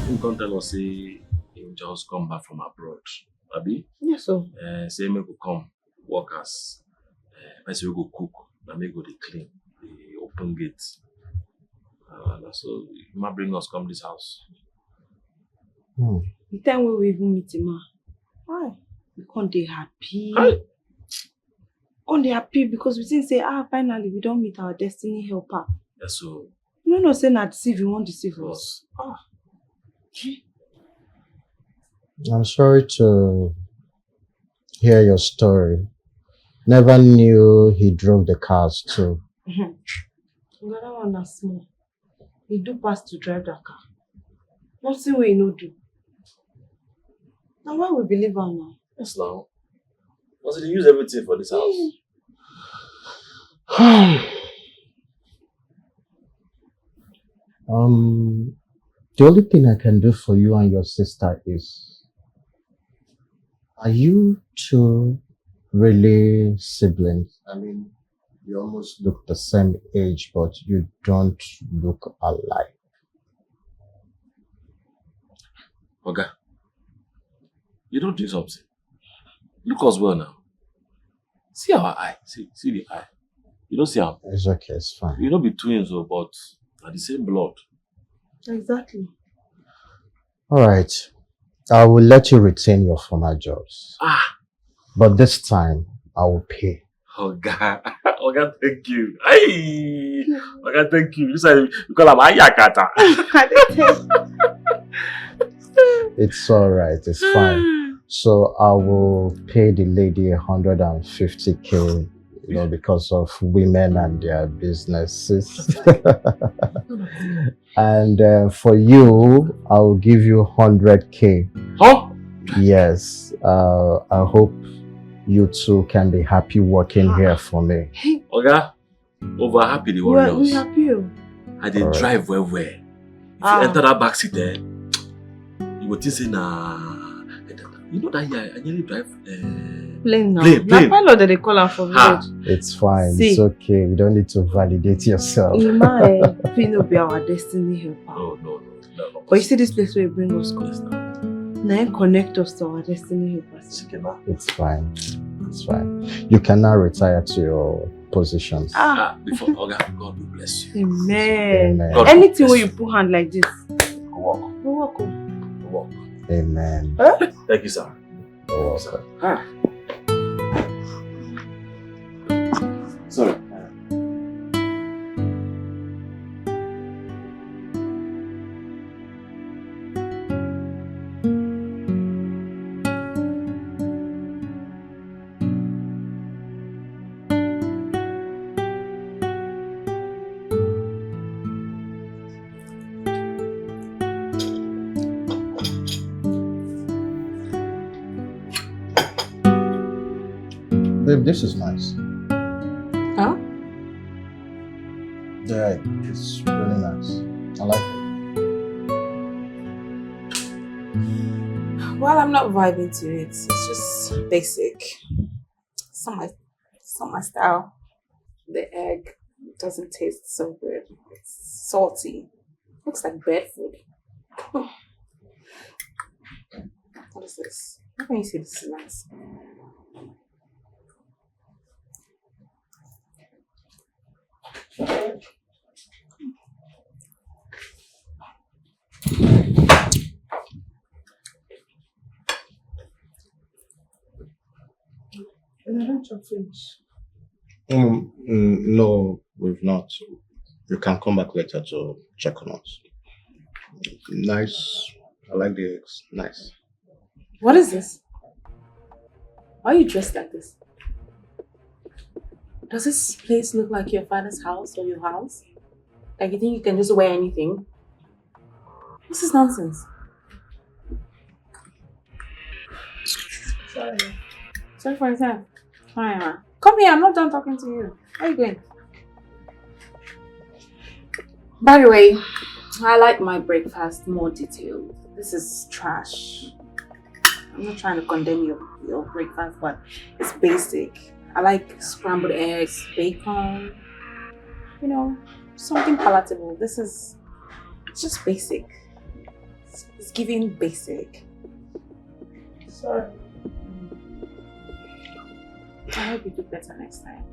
[SPEAKER 4] You can't tell us, say, he just come back from abroad. Abi?
[SPEAKER 3] Yes, sir.
[SPEAKER 4] Say, make we come work as, we go cook, and make go dey clean, the open gate. So, you might bring us come this house.
[SPEAKER 3] The time when we even meet him, why? We can't be happy. Can't be happy because we think say, finally we don't meet our destiny helper.
[SPEAKER 4] Yes, so.
[SPEAKER 3] You don't know, say not deceive, you won't deceive us.
[SPEAKER 7] I'm sorry to hear your story. Never knew he drove the cars too.
[SPEAKER 3] That one is small. He do pass to drive that car. Nothing we no do. Now why we believe her now?
[SPEAKER 4] Yes, now. Because they use everything for this house.
[SPEAKER 7] The only thing I can do for you and your sister is, are you two really siblings? I mean, you almost look the same age, but you don't look alike.
[SPEAKER 4] Okay. You don't do something. Look us well now. See our eye. See the eye. You don't see our.
[SPEAKER 7] It's okay, it's fine.
[SPEAKER 4] You don't be twins, but are the same blood.
[SPEAKER 3] Exactly.
[SPEAKER 7] All right. I will let you retain your former jobs. But this time, I will pay.
[SPEAKER 4] Oh God, thank you. Hey, God, thank you. You said you call him Ayakata.
[SPEAKER 7] It's all right. It's fine. So I will pay the lady 150K, you know, because of women and their businesses. And for you, I will give you 100K.
[SPEAKER 4] Huh?
[SPEAKER 7] Yes. I hope you two can be happy working here for me.
[SPEAKER 4] Oga, over happy the warriors.
[SPEAKER 3] We happy.
[SPEAKER 4] I did drive well. If you enter that backseat there, you what is in you know that I nearly drive
[SPEAKER 3] Plane now.
[SPEAKER 4] Plane.
[SPEAKER 3] Now pilot that they call her for village.
[SPEAKER 7] It's fine.
[SPEAKER 3] See.
[SPEAKER 7] It's okay. You don't need to validate yourself.
[SPEAKER 3] Ima, please no be our destiny helper.
[SPEAKER 4] No.
[SPEAKER 3] But you see this place where you bring us
[SPEAKER 4] Yes, now.
[SPEAKER 3] now you connect us to our destiny helpers.
[SPEAKER 7] It's fine. It's fine. You can now retire to your positions.
[SPEAKER 4] Before God will bless you.
[SPEAKER 3] Amen.
[SPEAKER 7] Amen.
[SPEAKER 4] God
[SPEAKER 3] Anything
[SPEAKER 4] bless
[SPEAKER 3] where you put hand like this.
[SPEAKER 4] Go walk.
[SPEAKER 3] Go walk.
[SPEAKER 4] Go walk.
[SPEAKER 7] Amen.
[SPEAKER 4] Thank you, sir.
[SPEAKER 7] You're welcome.
[SPEAKER 4] Sorry.
[SPEAKER 7] Babe, this is nice.
[SPEAKER 6] Huh?
[SPEAKER 7] Yeah, it's really nice. I like it.
[SPEAKER 6] Well, I'm not vibing to it. It's just basic. It's not my style. The egg doesn't taste so good. It's salty. Looks like bad food. What is this? How can you say this is nice?
[SPEAKER 7] No, we've not. You can come back later to check on us. Nice. I like the eggs. Nice.
[SPEAKER 6] What is this? Why are you dressed like this? Does this place look like your father's house or your house? Like you think you can just wear anything? This is nonsense. Sorry for yourself. Fine, ma. Come here, I'm not done talking to you. Where are you going? By the way, I like my breakfast more detailed. This is trash. I'm not trying to condemn your breakfast, but it's basic. I like scrambled eggs, bacon, you know, something palatable. It's just basic. It's giving basic. Sorry. I hope you do better next time.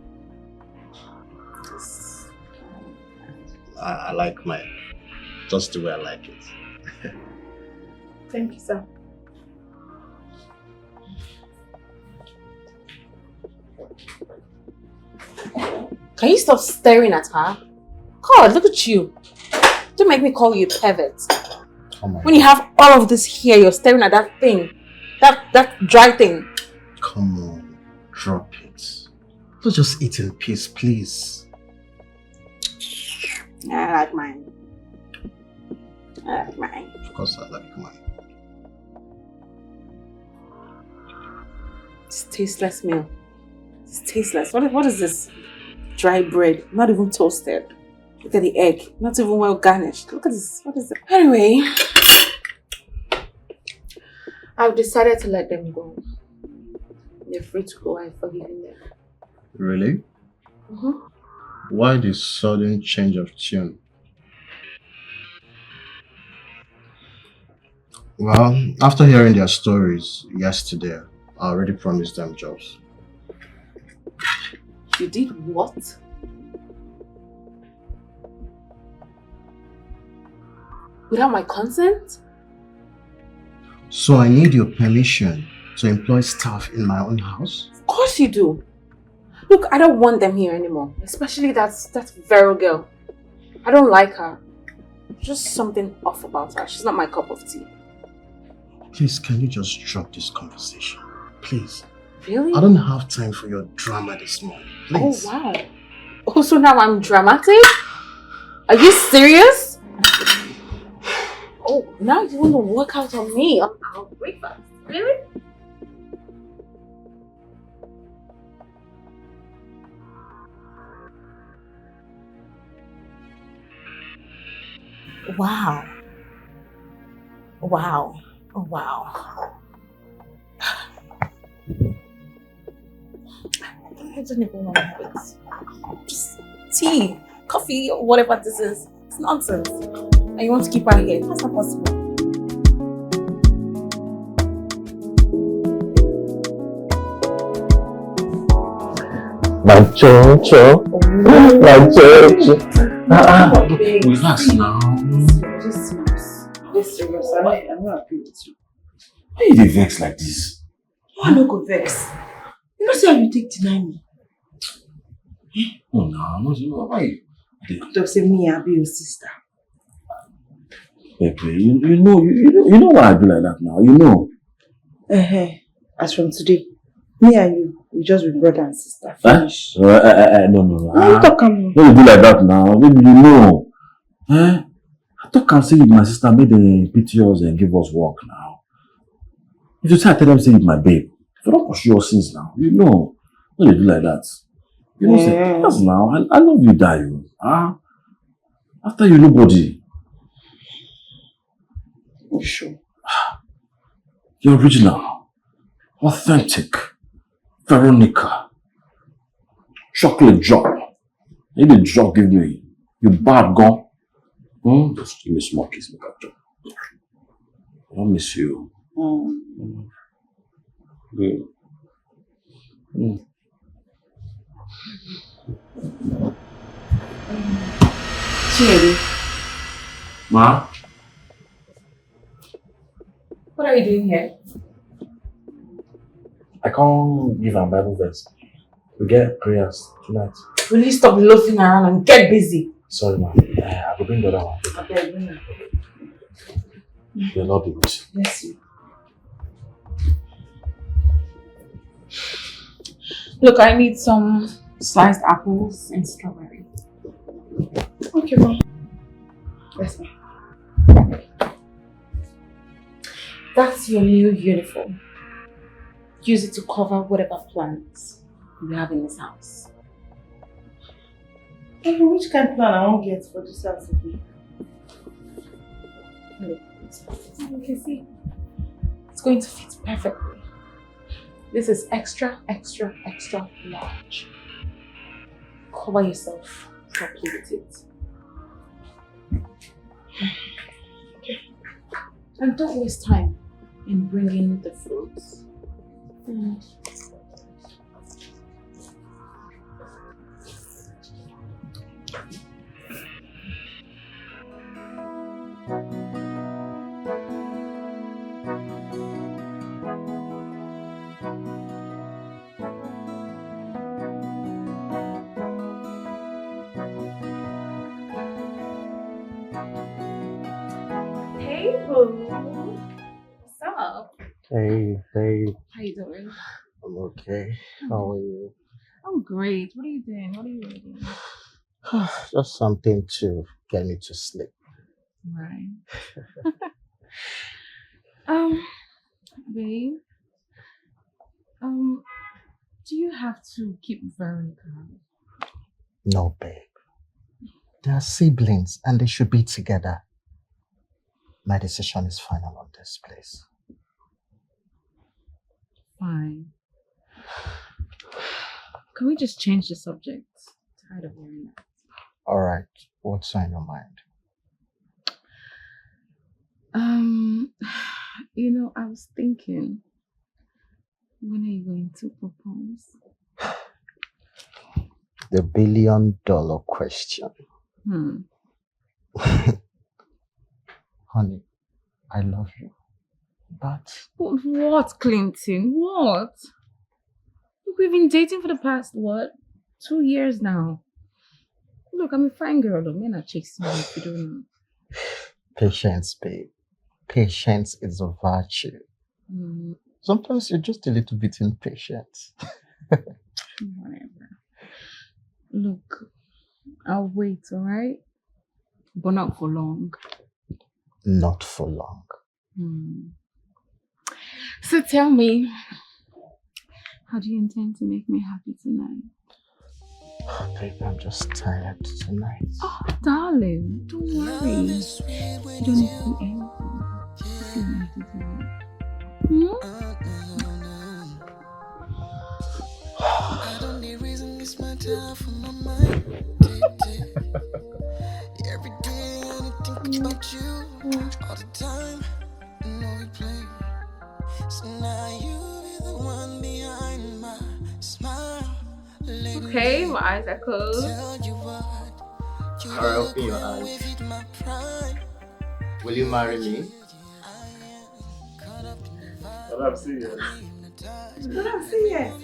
[SPEAKER 7] I like mine. Just the way I like it.
[SPEAKER 6] Thank you, sir. Can you stop staring at her? God, look at you. Don't make me call you a pervert.
[SPEAKER 7] Oh my
[SPEAKER 6] When you have all of this here, you're staring at that thing. That dry thing.
[SPEAKER 7] Come on, drop it. Let's just eat in peace, please.
[SPEAKER 6] I like mine. I like mine.
[SPEAKER 7] Of course I like mine.
[SPEAKER 6] It's tasteless meal. It's tasteless. What is this? Dry bread, not even toasted. Look at the egg, not even well garnished. Look at this. What is it? Anyway, I've decided to let them go. They're free to go. I've forgiven them.
[SPEAKER 7] Really? Why this sudden change of tune? Well, after hearing their stories yesterday, I already promised them jobs.
[SPEAKER 6] You did what? Without my consent?
[SPEAKER 7] So I need your permission to employ staff in my own house?
[SPEAKER 6] Of course you do. Look, I don't want them here anymore. Especially that Vero girl. I don't like her. Just something off about her. She's not my cup of tea.
[SPEAKER 7] Please, can you just drop this conversation? Please.
[SPEAKER 6] Really?
[SPEAKER 7] I don't have time for your drama this morning. Please.
[SPEAKER 6] Oh, wow. Oh, so now I'm dramatic? Are you serious? Oh, now you want to work out on me on our breakfast? Really? Wow. Wow. Oh, wow. I don't even want to have it. Just tea, coffee, or whatever this is. It's nonsense. And you want to keep her here? That's not possible.
[SPEAKER 7] My cho-cho. My cho-cho.
[SPEAKER 4] Relax now.
[SPEAKER 3] Just serious. I'm not happy with you.
[SPEAKER 4] Why you dey vex like this?
[SPEAKER 3] Why no go vex? You know say how you take deny me.
[SPEAKER 4] Oh no, why?
[SPEAKER 3] Talk say me I be your sister.
[SPEAKER 4] Pepe, you know why I do like that now. You know.
[SPEAKER 3] As from today, me and you, we just be brother and sister. Finish.
[SPEAKER 4] No.
[SPEAKER 3] No, talk am.
[SPEAKER 4] Don't do like that now. Baby, you know. I talk and say if my sister made them pity us and give us work now. If you say I tell them say it's my babe, if you don't pursue your sins now, you know. Don't do like that. You know, say, yes now, I love you, Dayo. After you nobody.
[SPEAKER 3] You sure?
[SPEAKER 4] You're original, authentic, Veronica, chocolate drop. You the drop give me. You bad gone. Just give me a small kiss, make a drop. I don't miss you. Good.
[SPEAKER 3] Chinenye.
[SPEAKER 4] Ma?
[SPEAKER 6] What are you doing here?
[SPEAKER 4] I can't give a Bible verse. We get prayers tonight.
[SPEAKER 6] Will you stop loafing around and get busy?
[SPEAKER 4] Sorry, ma. I will bring the other one.
[SPEAKER 6] Okay, bring it.
[SPEAKER 4] You're not good.
[SPEAKER 6] Bless you. Look, I need some sliced apples and strawberry.
[SPEAKER 3] Okay, mom. Yes, ma'am.
[SPEAKER 6] That's your new uniform. Use it to cover whatever plans you have in this house.
[SPEAKER 3] Which kind of plan I won't get for this house again?
[SPEAKER 6] Look, you can see it's going to fit perfectly. This is extra, extra, extra large. Cover yourself properly with it. Okay. And don't waste time in bringing the fruits. Hey, boo. What's up?
[SPEAKER 7] Hey.
[SPEAKER 6] How you doing?
[SPEAKER 7] I'm okay. How are you?
[SPEAKER 6] I'm great. What are you doing? What are you reading?
[SPEAKER 7] Just something to get me to sleep.
[SPEAKER 6] Right. Babe. Do you have to keep Veronica?
[SPEAKER 7] No, babe. They are siblings and they should be together. My decision is final on this, please.
[SPEAKER 6] Fine. Can we just change the subject? I'm tired of hearing that.
[SPEAKER 7] Alright, what's on your mind?
[SPEAKER 6] I was thinking, when are you going to propose?
[SPEAKER 7] The $1 billion question. Honey, I love you. But
[SPEAKER 6] What, Clinton? What? Look, we've been dating for the past, 2 years now. Look, I'm a fine girl, though. Men are chasing me if you don't know.
[SPEAKER 7] patience, babe. Patience is a virtue. Sometimes you're just a little bit impatient.
[SPEAKER 6] Whatever. Look, I'll wait, alright? But not for long.
[SPEAKER 7] Not for long.
[SPEAKER 6] So tell me, how do you intend to make me happy tonight?
[SPEAKER 7] Babe, I'm just tired tonight.
[SPEAKER 6] Oh, darling, don't worry. You don't need to do anything. Just you want to do it.
[SPEAKER 1] with you all the time. You know we play. So now you be the one behind my smile.
[SPEAKER 6] Okay, my eyes are closed.
[SPEAKER 1] Tell you what, you
[SPEAKER 7] Alright, open your eyes.
[SPEAKER 1] with my pride.
[SPEAKER 7] Will you marry me?
[SPEAKER 4] But I'm serious.
[SPEAKER 6] But I'm serious.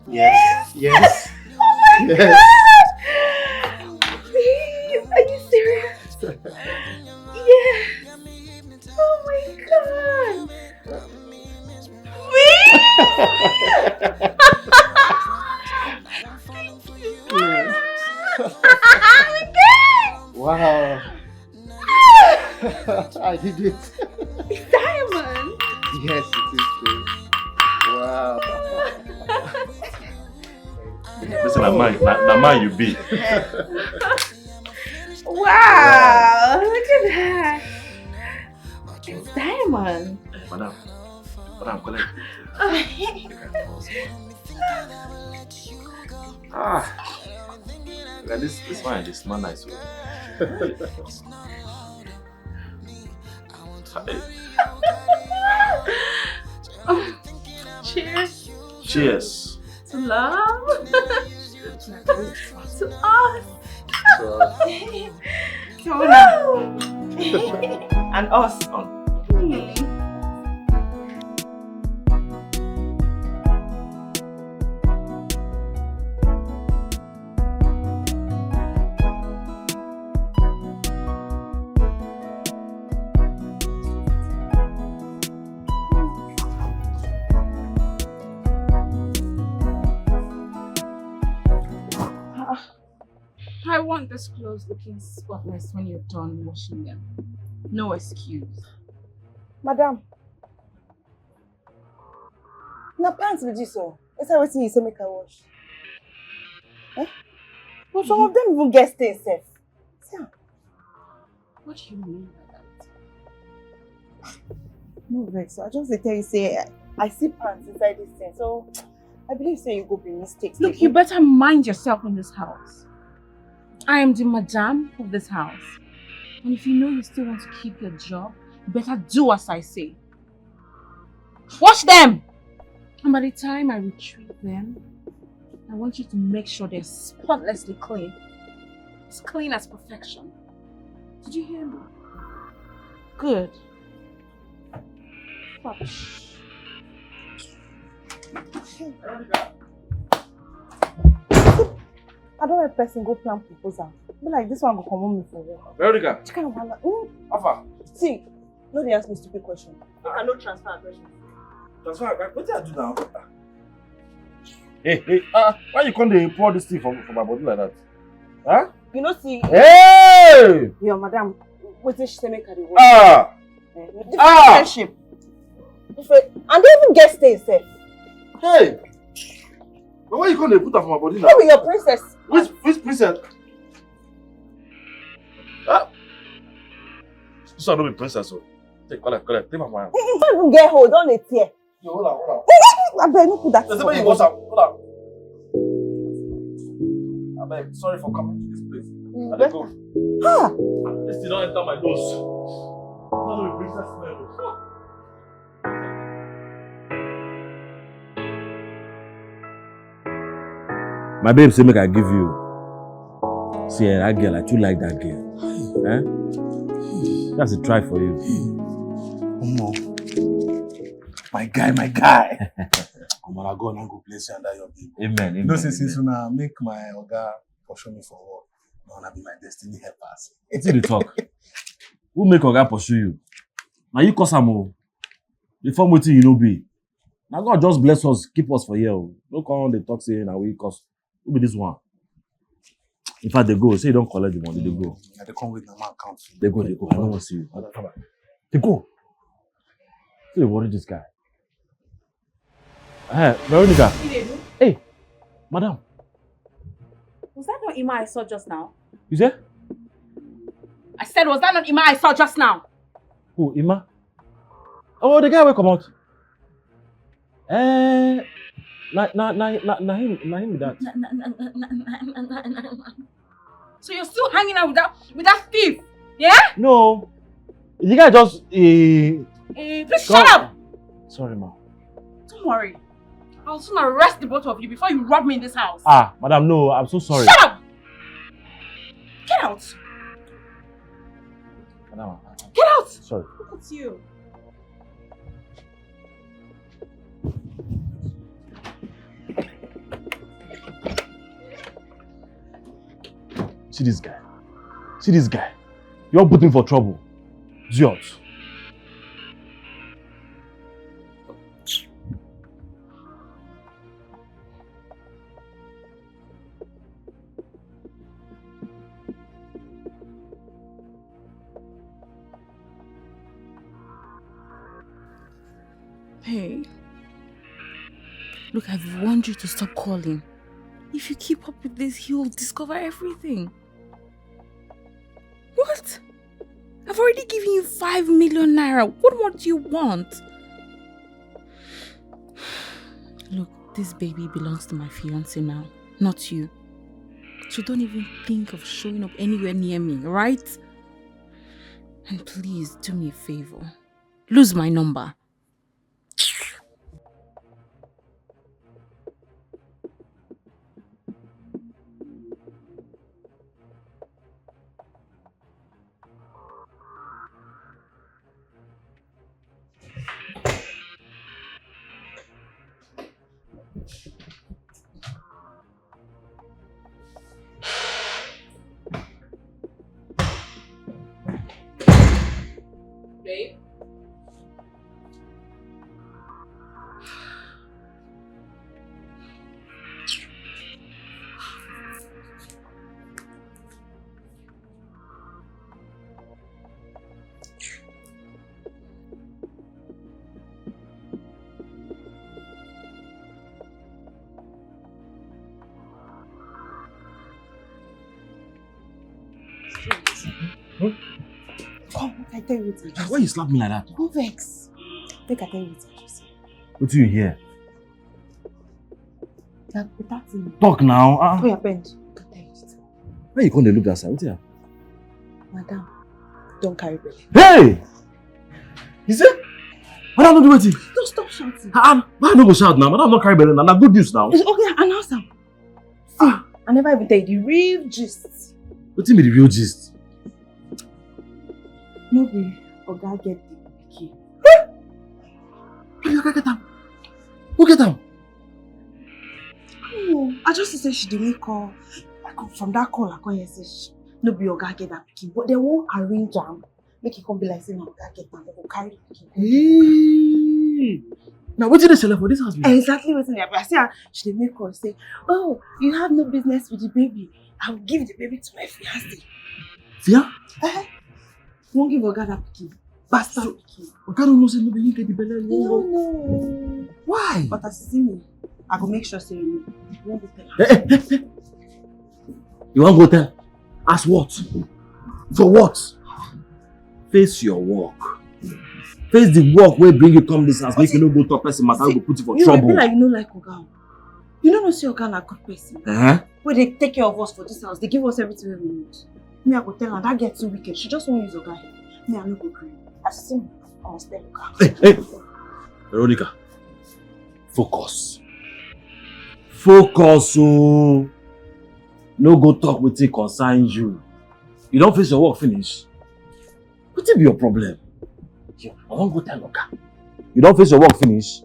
[SPEAKER 7] Yes. Yes.
[SPEAKER 6] Oh my
[SPEAKER 7] Yes.
[SPEAKER 6] god! Please, are you serious? Yes. Oh my god! Please!
[SPEAKER 7] Wow. I did it.
[SPEAKER 6] It's diamond!
[SPEAKER 7] Yes, it is true. Wow.
[SPEAKER 4] Listen, na man you be.
[SPEAKER 6] Wow! Look at that! It's diamond!
[SPEAKER 4] Madam, collect. Like this wine, this smell nice.
[SPEAKER 6] Cheers!
[SPEAKER 4] Cheers.
[SPEAKER 6] To love! To us! To
[SPEAKER 3] And us.
[SPEAKER 6] I want this clothes looking spotless when you're done washing them. No excuse.
[SPEAKER 3] Madam. Na pants with this one. Is that what you say make a wash? Eh? But some of them even get stains safe.
[SPEAKER 6] What do you mean by that?
[SPEAKER 3] No vex. So I just tell you say I see pants inside this thing. So I believe say you go be mistakes.
[SPEAKER 6] Look, you better mind yourself in this house. I am the madam of this house. And if you know you still want to keep your job, you better do as I say. Wash them! And by the time I retrieve them, I want you to make sure they're spotlessly clean. As clean as perfection. Did you hear me? Good. Fuck.
[SPEAKER 3] I don't let person go plan proposal. But like this one go come on me for work.
[SPEAKER 2] Veronica,
[SPEAKER 3] Which kind of one?
[SPEAKER 2] Alpha.
[SPEAKER 3] See, no they ask me stupid question. You cannot transfer aggression.
[SPEAKER 2] That's why what did I do now?
[SPEAKER 4] Hey, why you can't pour this tea from my body like that? Huh?
[SPEAKER 3] You know see
[SPEAKER 4] Hey!
[SPEAKER 3] your madam what she say make her dey work. Different friendship. Different, and they even get stains safe.
[SPEAKER 2] Hey! But why you can't put that from my body now?
[SPEAKER 3] Who be your princess?
[SPEAKER 2] Which princess? Huh?
[SPEAKER 4] This one don't be princess, so take collect. Take my mind.
[SPEAKER 3] You don't even get hold on it here.
[SPEAKER 2] Yo, hold on.
[SPEAKER 3] I better not put that.
[SPEAKER 2] There's somebody you watch out. Hold on. I beg, sorry for coming to this place. I let go. This did not enter my nose. Not a princess smell.
[SPEAKER 4] My babe say make I give you. See, that girl, I too like that girl. That's a try for you.
[SPEAKER 8] My guy. I'm gonna go and go place you under your baby.
[SPEAKER 4] Amen.
[SPEAKER 8] You know, since you make my oga pursue me for work, I'm gonna be my destiny helpers.
[SPEAKER 4] It's in the talk. Who make oga pursue you? Now you cause am o. The form wetin you no be. Now God just bless us, keep us for here. No come on the talk saying na we cause. Who be this one? In fact, they go. Say you don't collect the money, they go.
[SPEAKER 8] Yeah, they come with my account.
[SPEAKER 4] They go. I don't want to see you. They go. They worry this guy. Hey, Veronica. Hey, madam.
[SPEAKER 6] Was that not Ima I saw just now?
[SPEAKER 4] You say?
[SPEAKER 6] I said, was that not Ima I saw just now?
[SPEAKER 4] Who, Ima? Oh, the guy will come out. Na him with that.
[SPEAKER 6] So you're still hanging out with that thief? Yeah?
[SPEAKER 4] No. The guy just
[SPEAKER 6] Please shut up!
[SPEAKER 4] Sorry, ma.
[SPEAKER 6] Don't worry. I'll soon arrest the both of you before you rob me in this house.
[SPEAKER 4] Ah, madam, no, I'm so sorry.
[SPEAKER 6] Shut up! Get out!
[SPEAKER 4] Madam,
[SPEAKER 6] Get out!
[SPEAKER 4] sorry.
[SPEAKER 6] Look at you.
[SPEAKER 4] See this guy. See this guy. You're putting for trouble. Idiot.
[SPEAKER 6] Hey. Look, I've warned you to stop calling. If you keep up with this, he'll discover everything. What? I've already given you 5 million naira. What more do you want? Look, this baby belongs to my fiancé now, not you. So don't even think of showing up anywhere near me, right? And please do me a favor. Lose my number. Babe?
[SPEAKER 3] Come, make I tell you what I just
[SPEAKER 4] Why you slap me like that?
[SPEAKER 3] Don't vex. Make I tell you what I just said.
[SPEAKER 4] What do you hear?
[SPEAKER 3] That thing.
[SPEAKER 4] Talk now.
[SPEAKER 3] What happened? Make I tell you.
[SPEAKER 4] Why you come to look that side? What you?
[SPEAKER 3] Madam, don't carry belly.
[SPEAKER 4] Hey! He said, Madam, don't do anything.
[SPEAKER 3] Don't stop shouting.
[SPEAKER 4] Why don't go shout now? Madam, not carry belly now. Good news now.
[SPEAKER 3] It's okay, announce them. See, I never even tell you the real gist.
[SPEAKER 4] What do you mean the real gist?
[SPEAKER 3] No way, Oga get the key.
[SPEAKER 4] Hey, get down. Who get down?
[SPEAKER 3] Oh, I just say she didn't call. From that call, I call her say no be Oga get that pikin, but they won't arrange am. Make it come be like saying Oga get am, they go carry the pikin.
[SPEAKER 4] Now what did they sell for this house?
[SPEAKER 3] Exactly what's in there. But I say she dey make call say, oh, you have no business with the baby. I will give the baby to my fiancé.
[SPEAKER 4] Fia?
[SPEAKER 3] Won't give Oga that pikin. Bastard pikin.
[SPEAKER 4] Oga don't know say no be get the belly.
[SPEAKER 3] No.
[SPEAKER 4] Why?
[SPEAKER 3] But as you see me, I go make sure say you won't go tell her.
[SPEAKER 4] Hey. You won't go tell? As what? For what? Face your work. Face the work where bring you come this house. Make you no go talk person matter, go put you for trouble.
[SPEAKER 3] You be like you no like Oga. You don't know say Oga na good person. Where they take care of us for this house, they give us everything we need. Me, I go tell her that get too wicked. She just won't use Oga. Me, I no go agree. As you see me, I must tell Oga.
[SPEAKER 4] Hey, Veronica. Focus. Focus, oh. No go talk with it concern you. You don't face your work finish. What be your problem? I won't go tell Oga. You don't face your work finish.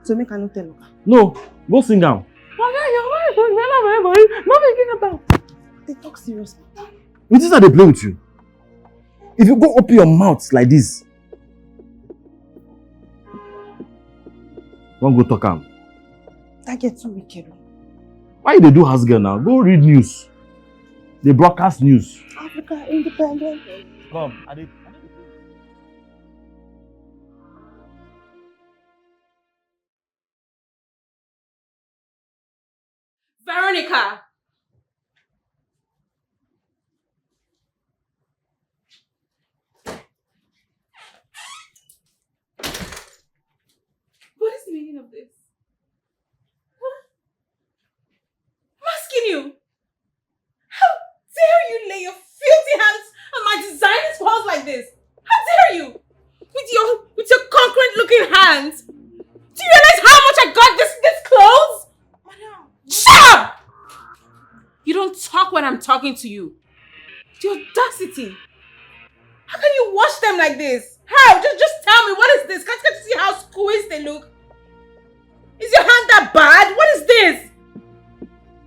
[SPEAKER 3] So make I not tell Oga.
[SPEAKER 4] No, go sing down.
[SPEAKER 3] They talk serious.
[SPEAKER 4] It is that they play with you. If you go open your mouth like this, won't go talk am.
[SPEAKER 3] That gets too wicked.
[SPEAKER 4] Why they do house girl now? Go read news. They broadcast news.
[SPEAKER 3] Africa independent.
[SPEAKER 4] Come,
[SPEAKER 6] Veronica! What is the meaning of this? Huh? dare you lay your filthy hands on my designer's clothes like this? How dare you? With your concrete looking hands. Do you realize how much I got this clothes? Madam. Shut up! You don't talk when I'm talking to you. The audacity. How can you wash them like this? How? Just tell me, what is this? Can't you see how squeezed they look? Is your hand that bad? What is this?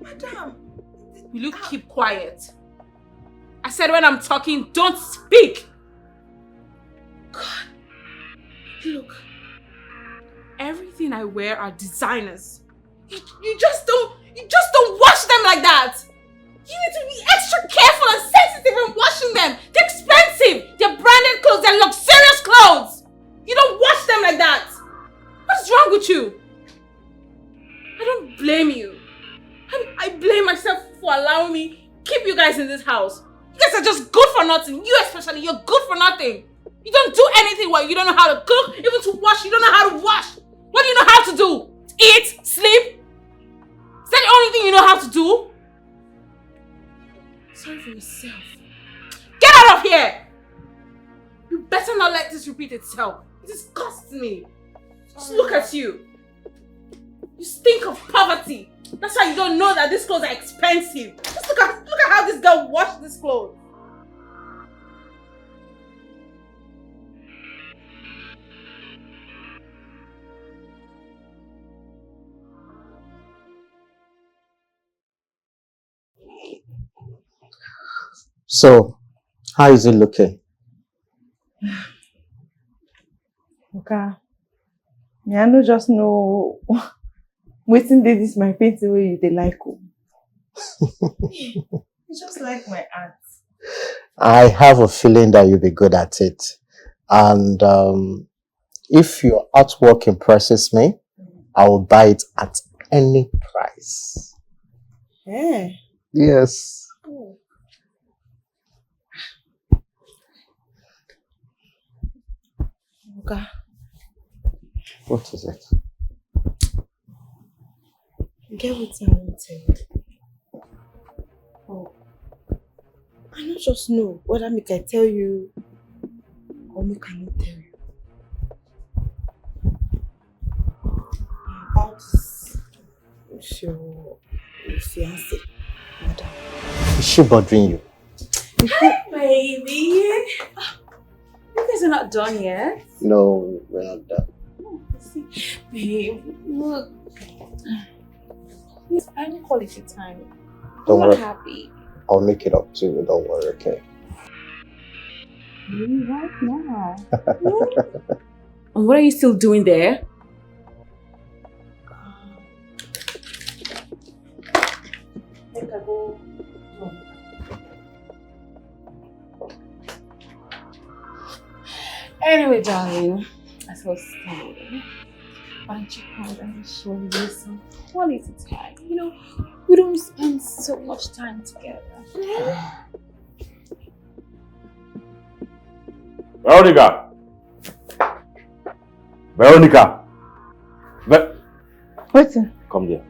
[SPEAKER 6] Madam. Will you keep quiet? I said when I'm talking, don't speak. God. Look. Everything I wear are designers. You just don't wash them like that. You need to be extra careful and sensitive in washing them. They're expensive. They're branded clothes. They're luxurious clothes. You don't wash them like that. What's wrong with you? I don't blame you. I blame myself for allowing me keep you guys in this house. You guys are just good for nothing. You especially, you're good for nothing. You don't do anything well. You don't know how to cook, even to wash. You don't know how to wash. What do you know how to do? Eat? Sleep? Is that the only thing you know how to do? Sorry for yourself. Get out of here! You better not let this repeat itself. It disgusts me. Just look at you. You stink of poverty. That's why you don't know that these clothes are expensive. Just look at how this girl washed these clothes.
[SPEAKER 7] So, how is it looking?
[SPEAKER 3] Okay. I don't just know waiting day this my painting way they like. You just like my art.
[SPEAKER 7] I have a feeling that you'll be good at it. And if your artwork impresses me, I will buy it at any price.
[SPEAKER 3] Yeah.
[SPEAKER 7] Yes.
[SPEAKER 3] Oh. Okay.
[SPEAKER 7] What is it?
[SPEAKER 3] Get what I want to tell you. Oh. I don't just know whether make I tell you or make I not tell you. About your fiancé, madam.
[SPEAKER 7] Is she bothering you?
[SPEAKER 6] Hi, baby. You guys are not done yet.
[SPEAKER 7] No, we're not done.
[SPEAKER 6] Oh, see. Babe, look. It's any quality time.
[SPEAKER 7] Don't
[SPEAKER 6] I'm
[SPEAKER 7] worry.
[SPEAKER 6] not happy.
[SPEAKER 7] I'll make it up to you. Don't worry, okay?
[SPEAKER 6] Really, right now? And what are you still doing there?
[SPEAKER 3] Make I go.
[SPEAKER 6] Anyway, darling, as I was saying, why don't you come and show you some quality time? You know, we don't spend so much time together.
[SPEAKER 4] Veronica! Veronica!
[SPEAKER 3] Wait.
[SPEAKER 4] Come here.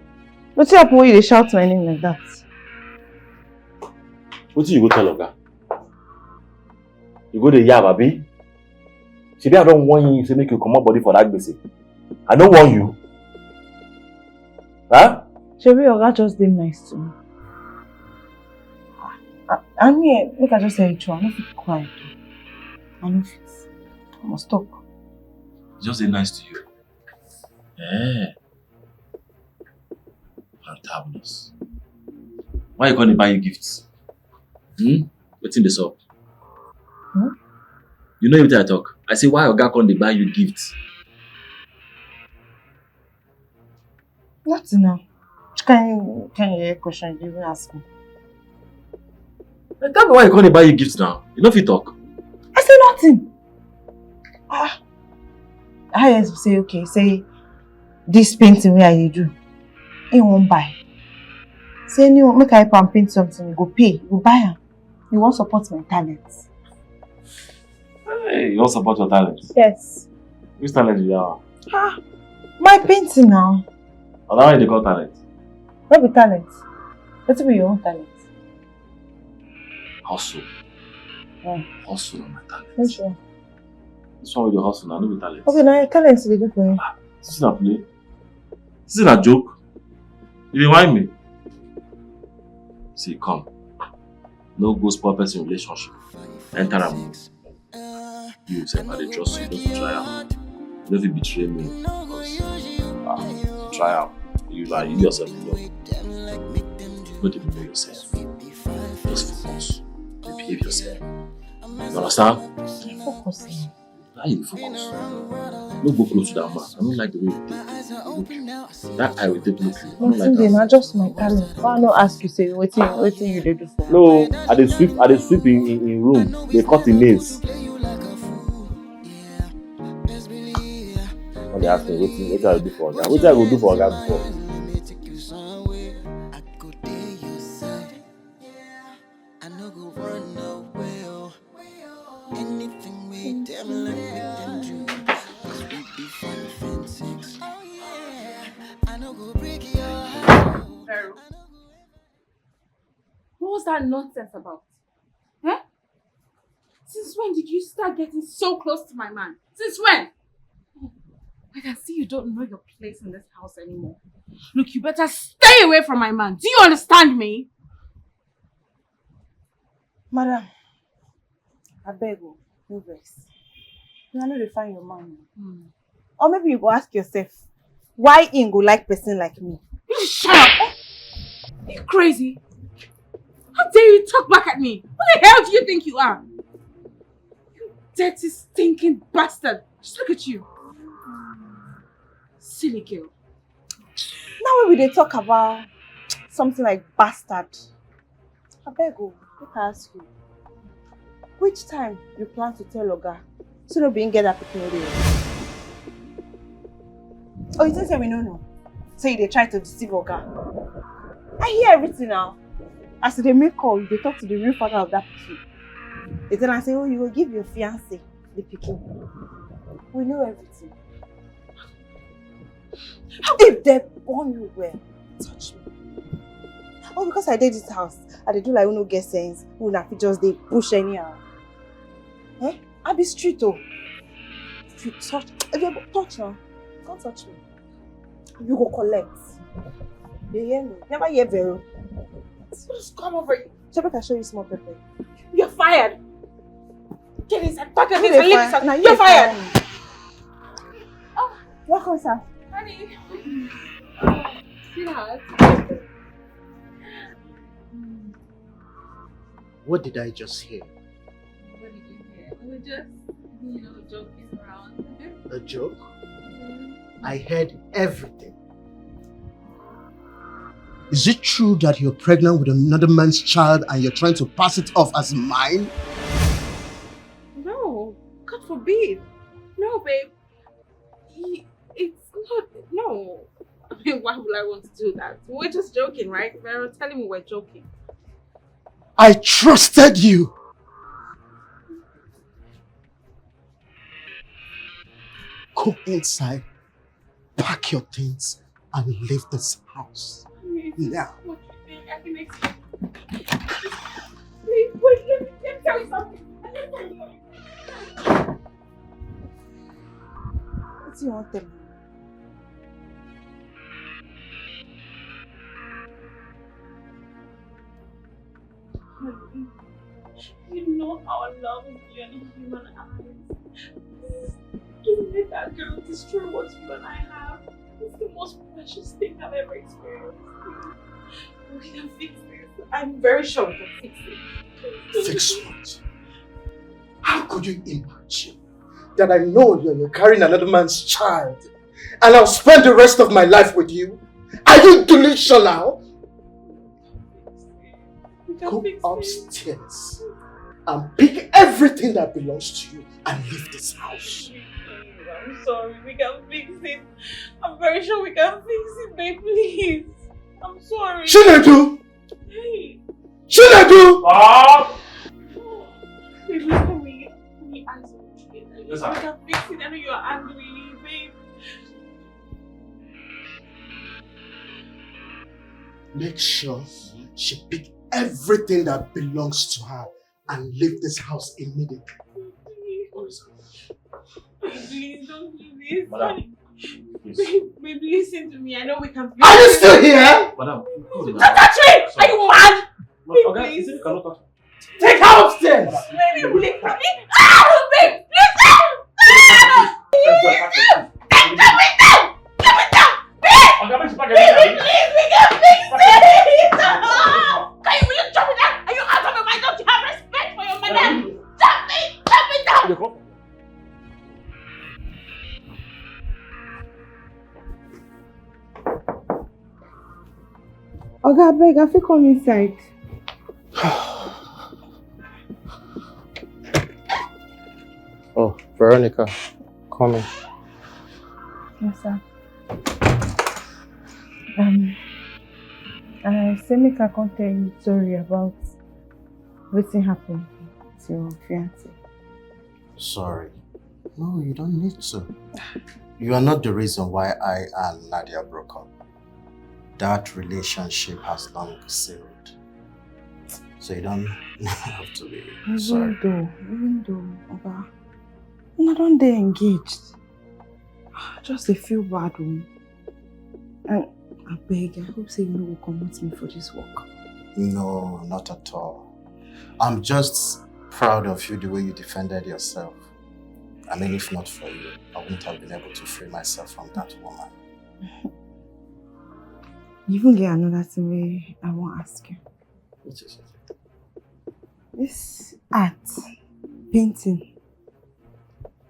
[SPEAKER 3] What's happen when you shout my name like that?
[SPEAKER 4] What do you go tell Oga? You go to Yab, abi? Today I don't want you to make you come up body for that basic. I don't want you. Huh?
[SPEAKER 3] Shebi Oga just did nice to me. I mean, make I just say it true. I don't feel quiet. I don't feel. I must talk.
[SPEAKER 4] Just say nice to you. Yeah. Fantabulous. Why you gonna buy you gifts? What's in this up? You know everything I talk. I say why Oga can't they buy you gifts?
[SPEAKER 3] Nothing now. Can you hear a question you even ask me?
[SPEAKER 4] Tell me why you can't they buy you gifts now. You know if you talk.
[SPEAKER 3] I say nothing. I just say okay, say this painting where you do. He won't buy. Say no, make I paint something, you go pay, you go buy him. You won't support my talents.
[SPEAKER 4] Hey, you want support your talent?
[SPEAKER 3] Yes.
[SPEAKER 4] Which talent do you have?
[SPEAKER 3] My painting now.
[SPEAKER 4] Oh, that one they call talent.
[SPEAKER 3] What be talent? What be your own talent?
[SPEAKER 4] Hustle.
[SPEAKER 3] Oh.
[SPEAKER 4] Hustle on my talent.
[SPEAKER 3] I'm sure.
[SPEAKER 4] This one with the hustle, I know the talent.
[SPEAKER 3] Okay, now your talent is good for you.
[SPEAKER 4] This is not play. This is not a joke. You remind me. See, come. No ghost purpose in relationship. Enter a mood. You say, I trust you. Don't try out. You don't betray me. Because, try out. You yourself know. Don't even know yourself. Just focus. Behave yourself. You understand?
[SPEAKER 3] Focusing.
[SPEAKER 4] How you focus? Don't go close to that man. I don't like the way you look you. That eye will take look you. I don't like that.
[SPEAKER 3] Not just my talent. Why not ask you say what you they do for?
[SPEAKER 4] No, I dey sweep in room. They cut the nails. When they ask me what I do for Oga, what I go do for Oga before?
[SPEAKER 6] What was that nonsense about? Huh? Since when did you start getting so close to my man? Since when? I can see you don't know your place in this house anymore. Look, you better stay away from my man. Do you understand me?
[SPEAKER 3] Madam, I beg you, no vex. You are not to find your man. Or maybe you go ask yourself, why he go like person like me?
[SPEAKER 6] You shut up! Are you crazy? How dare you talk back at me? Who the hell do you think you are? You dirty, stinking bastard. Just look at you. Silly girl.
[SPEAKER 3] Now when we talk about something like bastard, I beg you, let me ask you. Which time you plan to tell Oga so no being get that picking with you? Oh, you think say we don't know? So they try to deceive Oga. I hear everything now. As they make call, they talk to the real father of that pikin. They tell and say, oh, you will give your fiancé the pikin. We know everything. If they born you well, touch me. Oh, because I did this house, I did do like no get sense. Who na fit just they push anyhow. Eh? I be street though. If you touch her, can't touch me. You go collect. You hear me? Never hear Vero.
[SPEAKER 6] Just come over here.
[SPEAKER 3] So I can show you small pepper.
[SPEAKER 6] You're fired. Get inside, pack your things and leave this house. You're fired. Oh,
[SPEAKER 3] welcome, sir.
[SPEAKER 6] Honey.
[SPEAKER 3] Sweetheart.
[SPEAKER 9] What did I just hear?
[SPEAKER 6] What did you hear? We were just, joking around.
[SPEAKER 9] A joke? I heard everything. Is it true that you're pregnant with another man's child and you're trying to pass it off as mine?
[SPEAKER 6] No, God forbid. No, babe. It's not, no. I mean, why would I want to do that? We're just joking, right? They're telling me we're joking.
[SPEAKER 9] I trusted you. Go inside, pack your things, and leave this house. Now.
[SPEAKER 6] What do you think? I can explain. Please, wait, let me tell you something.
[SPEAKER 3] What do you want them?
[SPEAKER 6] You know our love is beyond human eyes. Don't let that girl destroy what you and I have. It's the most precious thing I've ever experienced. We can fix this. I'm very sure we can fix it.
[SPEAKER 9] Fix what? How could you imagine that I know you're carrying another man's child and I'll spend the rest of my life with you? Are you delusional? Go upstairs and pick everything that belongs to you and leave this house.
[SPEAKER 6] I'm sorry, we can fix it. I'm very sure we can fix it, babe, please. I'm sorry.
[SPEAKER 9] Chinedu!
[SPEAKER 6] Hey!
[SPEAKER 9] Chinedu!
[SPEAKER 4] Bob!
[SPEAKER 6] Babe, look at me. We eyes on you.
[SPEAKER 4] Yes,
[SPEAKER 6] We can fix it. I know you're angry, babe.
[SPEAKER 9] Make sure she pick everything that belongs to her and leave this house immediately.
[SPEAKER 6] Please don't do this.
[SPEAKER 4] Madam.
[SPEAKER 6] Babe, listen to me. I know we can fix
[SPEAKER 9] Are you
[SPEAKER 6] this.
[SPEAKER 9] still here?
[SPEAKER 4] Madam,
[SPEAKER 6] Don't touch me! Are you mad?
[SPEAKER 4] Okay, you cannot touch me.
[SPEAKER 9] Take her upstairs!
[SPEAKER 6] Baby, please. Ah, babe, listen! Ah! Give me down! Give me down! Babe! Baby, please, we can fix it! Can you just drop it down? Are you out of your mind? Don't you have respect for your mother? Drop it down!
[SPEAKER 3] Oga, beg, I feel come inside.
[SPEAKER 7] Oh, Veronica, come in.
[SPEAKER 3] Yes, sir. I say make I come tell you sorry about what happened to your fiancé.
[SPEAKER 7] Sorry. No, you don't need to. You are not the reason why I and Nadia broke up. That relationship has long sealed. So you don't have to be sorry.
[SPEAKER 3] Even though, Oga, I don't dey engaged. Just a feel bad. And I beg, I hope say you no will commit me for this work.
[SPEAKER 7] No, not at all. I'm just proud of you the way you defended yourself. I mean, if not for you, I wouldn't have been able to free myself from that woman.
[SPEAKER 3] You even get another thing I want to ask you.
[SPEAKER 7] What is it?
[SPEAKER 3] This art, painting,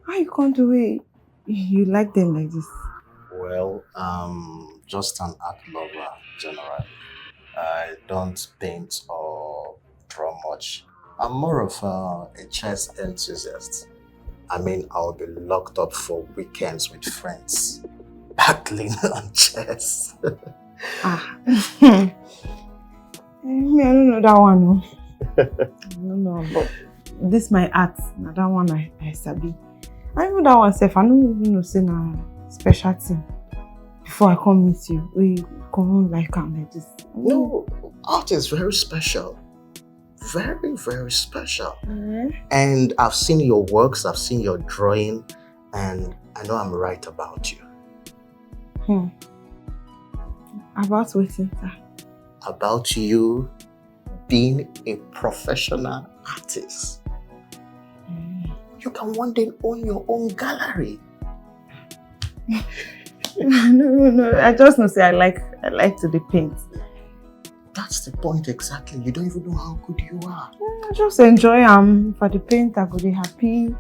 [SPEAKER 3] how you come to it? You like them like this?
[SPEAKER 7] Well, just an art lover, generally. I don't paint or draw much. I'm more of a chess enthusiast. I mean, I'll be locked up for weekends with friends, battling on chess.
[SPEAKER 3] Me, I don't know that one. No. I don't know, but this my art. Now that one I sabi. I know that one self. I don't even know say na special thing. Before I come meet you, we come like am like this.
[SPEAKER 7] No, art is very special. Very, very special. And I've seen your works, I've seen your drawing, and I know I'm right about you.
[SPEAKER 3] About waiting, sir?
[SPEAKER 7] About you being a professional artist. You can one day own your own gallery.
[SPEAKER 3] No. I just know say I like to paint.
[SPEAKER 7] That's the point exactly. You don't even know how good you are.
[SPEAKER 3] I just enjoy for the paint. I go be happy.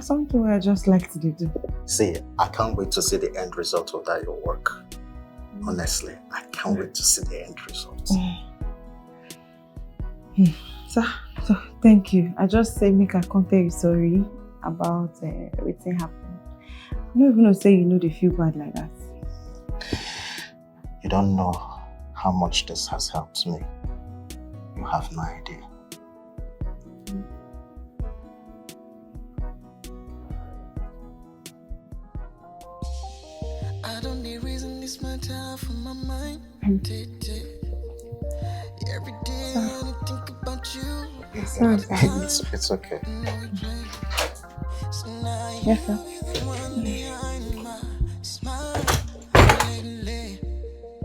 [SPEAKER 3] Something I just like to do.
[SPEAKER 7] See, I can't wait to see the end result of that your work. Honestly, I can't wait to see the end result.
[SPEAKER 3] So thank you. I just say make I come tell you sorry about everything happened. I don't even know say you know they feel bad like that.
[SPEAKER 7] You don't know how much this has helped me. You have no idea.
[SPEAKER 1] I don't need reason, this my time for my mind. Every day I only think about you.
[SPEAKER 7] It's okay.
[SPEAKER 3] Yes, sir.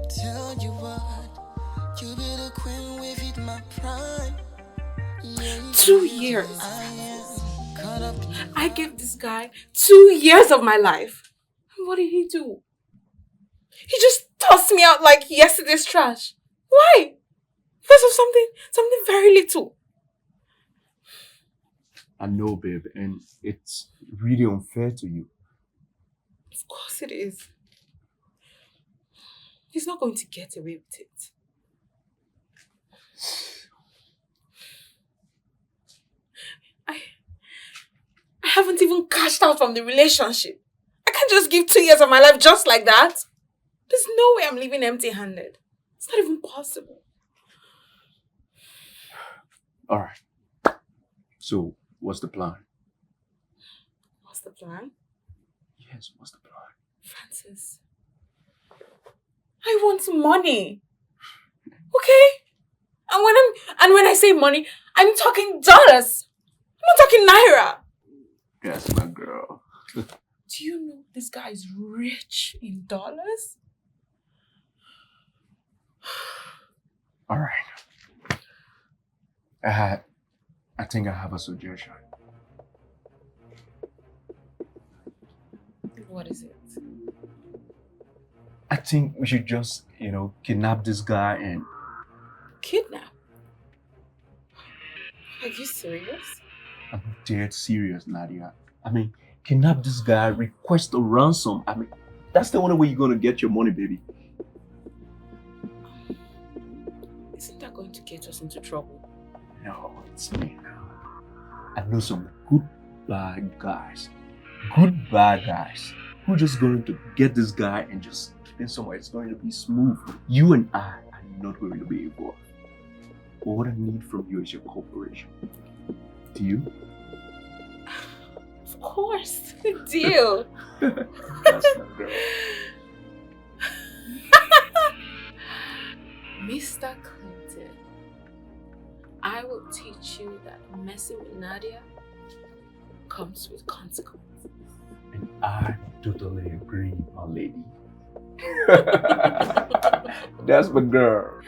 [SPEAKER 1] Tell you what, you be the queen with my pride.
[SPEAKER 6] 2 years. I gave this guy 2 years of my life. And what did he do? He just tossed me out like yesterday's trash. Why? Because of something very little.
[SPEAKER 10] I know, babe, and it's really unfair to you.
[SPEAKER 6] Of course it is. He's not going to get away with it. I haven't even cashed out from the relationship. I can't just give 2 years of my life just like that. There's no way I'm leaving empty-handed. It's not even possible.
[SPEAKER 10] All right. So, what's the plan?
[SPEAKER 6] What's the plan?
[SPEAKER 10] Yes, what's the plan?
[SPEAKER 6] Francis, I want money. Okay? And when I say money, I'm talking dollars. I'm not talking naira.
[SPEAKER 10] That's my girl.
[SPEAKER 6] Do you know this guy is rich in dollars?
[SPEAKER 10] All right. I think I have a suggestion.
[SPEAKER 6] What is it?
[SPEAKER 10] I think we should just, kidnap this guy and...
[SPEAKER 6] Kidnap? Are you serious?
[SPEAKER 10] I'm dead serious, Nadia. I mean, kidnap this guy, request a ransom. I mean, that's the only way you're gonna get your money, baby.
[SPEAKER 6] Isn't that going to get us into trouble?
[SPEAKER 10] No, it's me now. I know some good bad guys who are just going to get this guy and just in somewhere it's going to be smooth. You and I are not going to be involved. But what I need from you is your cooperation. Deal?
[SPEAKER 6] Of course, deal.
[SPEAKER 10] That's my girl.
[SPEAKER 6] Mr. Clinton, I will teach you that messing with Nadia comes with consequences.
[SPEAKER 10] And I totally agree, my lady. That's my girl.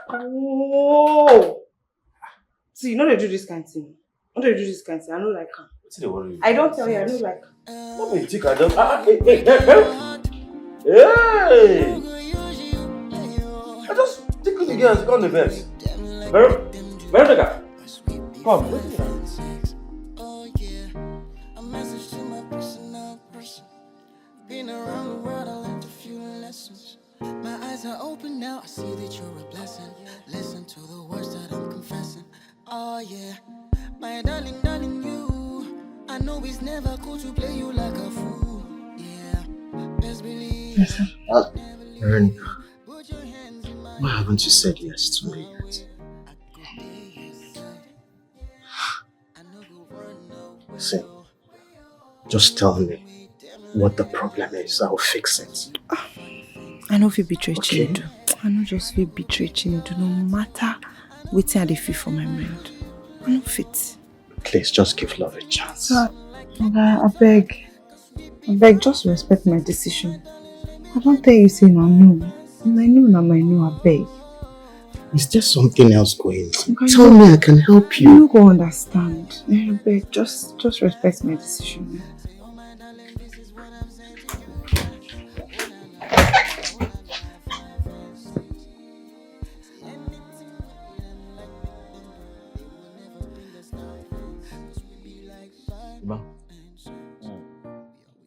[SPEAKER 3] Oh! See, you know they do this kind of thing. I don't do this kind of thing. I don't like her. I don't tell you, I don't like her.
[SPEAKER 4] Let me think, I don't. Hey! Hey! I just tickle the girls, go on the verse. Veronica! Come, wait a minute.
[SPEAKER 1] Been around the world, I learned a few lessons. My eyes are open now, I see that you're a blessing. Listen to the words that I'm confessing. Oh yeah, my darling, you. I know it's never cool to play you like a fool. Yeah, best believe.
[SPEAKER 7] Veronica, why haven't you said yes to me yet? See, just tell me what the problem is. I'll fix it.
[SPEAKER 3] I know if you betray Chinedu. I know just if you betray Chinedu, no matter what I feel for my mind. I know fit.
[SPEAKER 7] Please, just give love a chance.
[SPEAKER 3] I beg, just respect my decision. I don't tell you saying I know. My no, I beg.
[SPEAKER 7] Is there something else going on? Tell me, I can help you.
[SPEAKER 3] You go understand. I beg, just respect my decision.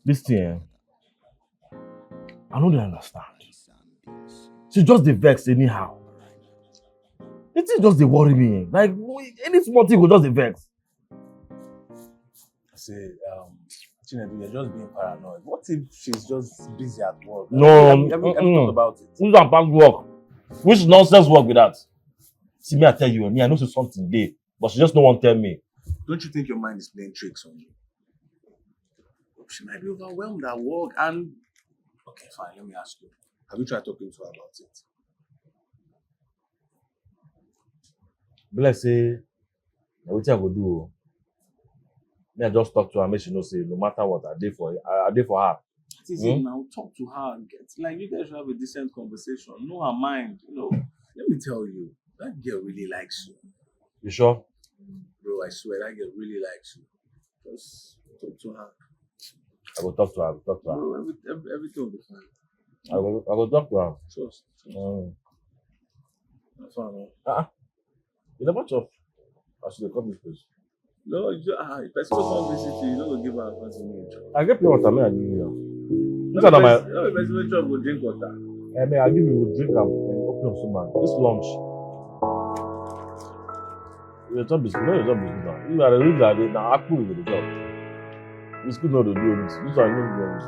[SPEAKER 4] This thing, I don't understand. She just the vex anyhow. It is just the worry me. Like any small thing will just the vex.
[SPEAKER 8] Say, Chinedu, you're just being paranoid. What if she's just busy at work?
[SPEAKER 4] No,
[SPEAKER 8] have you thought about it?
[SPEAKER 4] Who's on past work? Which nonsense work with that? See me, I tell you, I know she's something there, but she just no one tell me.
[SPEAKER 8] Don't you think your mind is playing tricks on you? She might be overwhelmed at work and... Okay, fine, let me ask you. Have you tried talking to her about it?
[SPEAKER 4] But let's say, what I go do? Me, I just talk to her, make she know say no matter what I did for her.
[SPEAKER 8] It is now. Talk to her. Like you guys should have a decent conversation. Know her mind. Let me tell you, that girl really likes you.
[SPEAKER 4] You sure?
[SPEAKER 8] Bro, I swear that girl really likes you. Just talk to her.
[SPEAKER 4] I will talk to her.
[SPEAKER 8] Bro, everything will be fine.
[SPEAKER 4] I will talk to her.
[SPEAKER 8] Trust. That's fine,
[SPEAKER 4] man. You never talk. I should come this place.
[SPEAKER 8] No, if person don't visit you, you don't give her a chance to meet.
[SPEAKER 4] I get pure water, I give you.
[SPEAKER 8] No, person will drink water.
[SPEAKER 4] I give you drink and open up some man. This lunch. Your job is no your job is good. You are a real guy, now I cool with the job. It's good not to do this. This one no do this.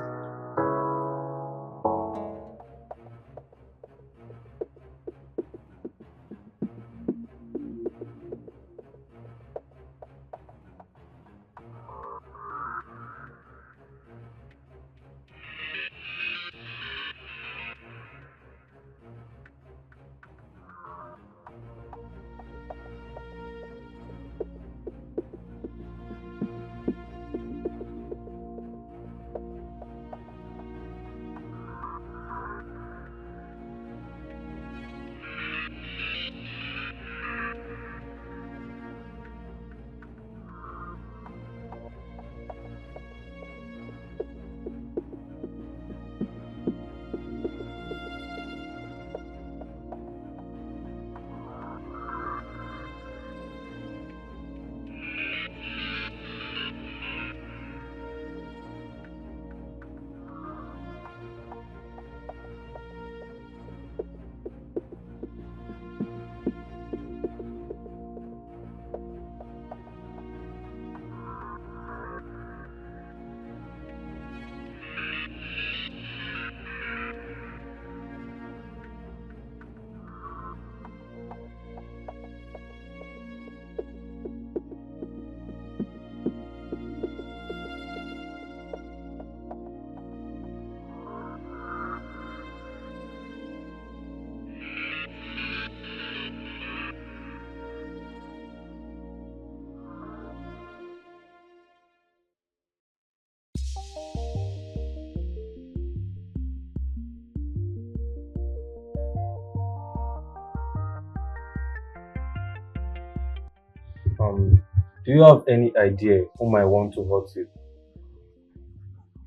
[SPEAKER 11] Do you have any idea who might want to hurt you?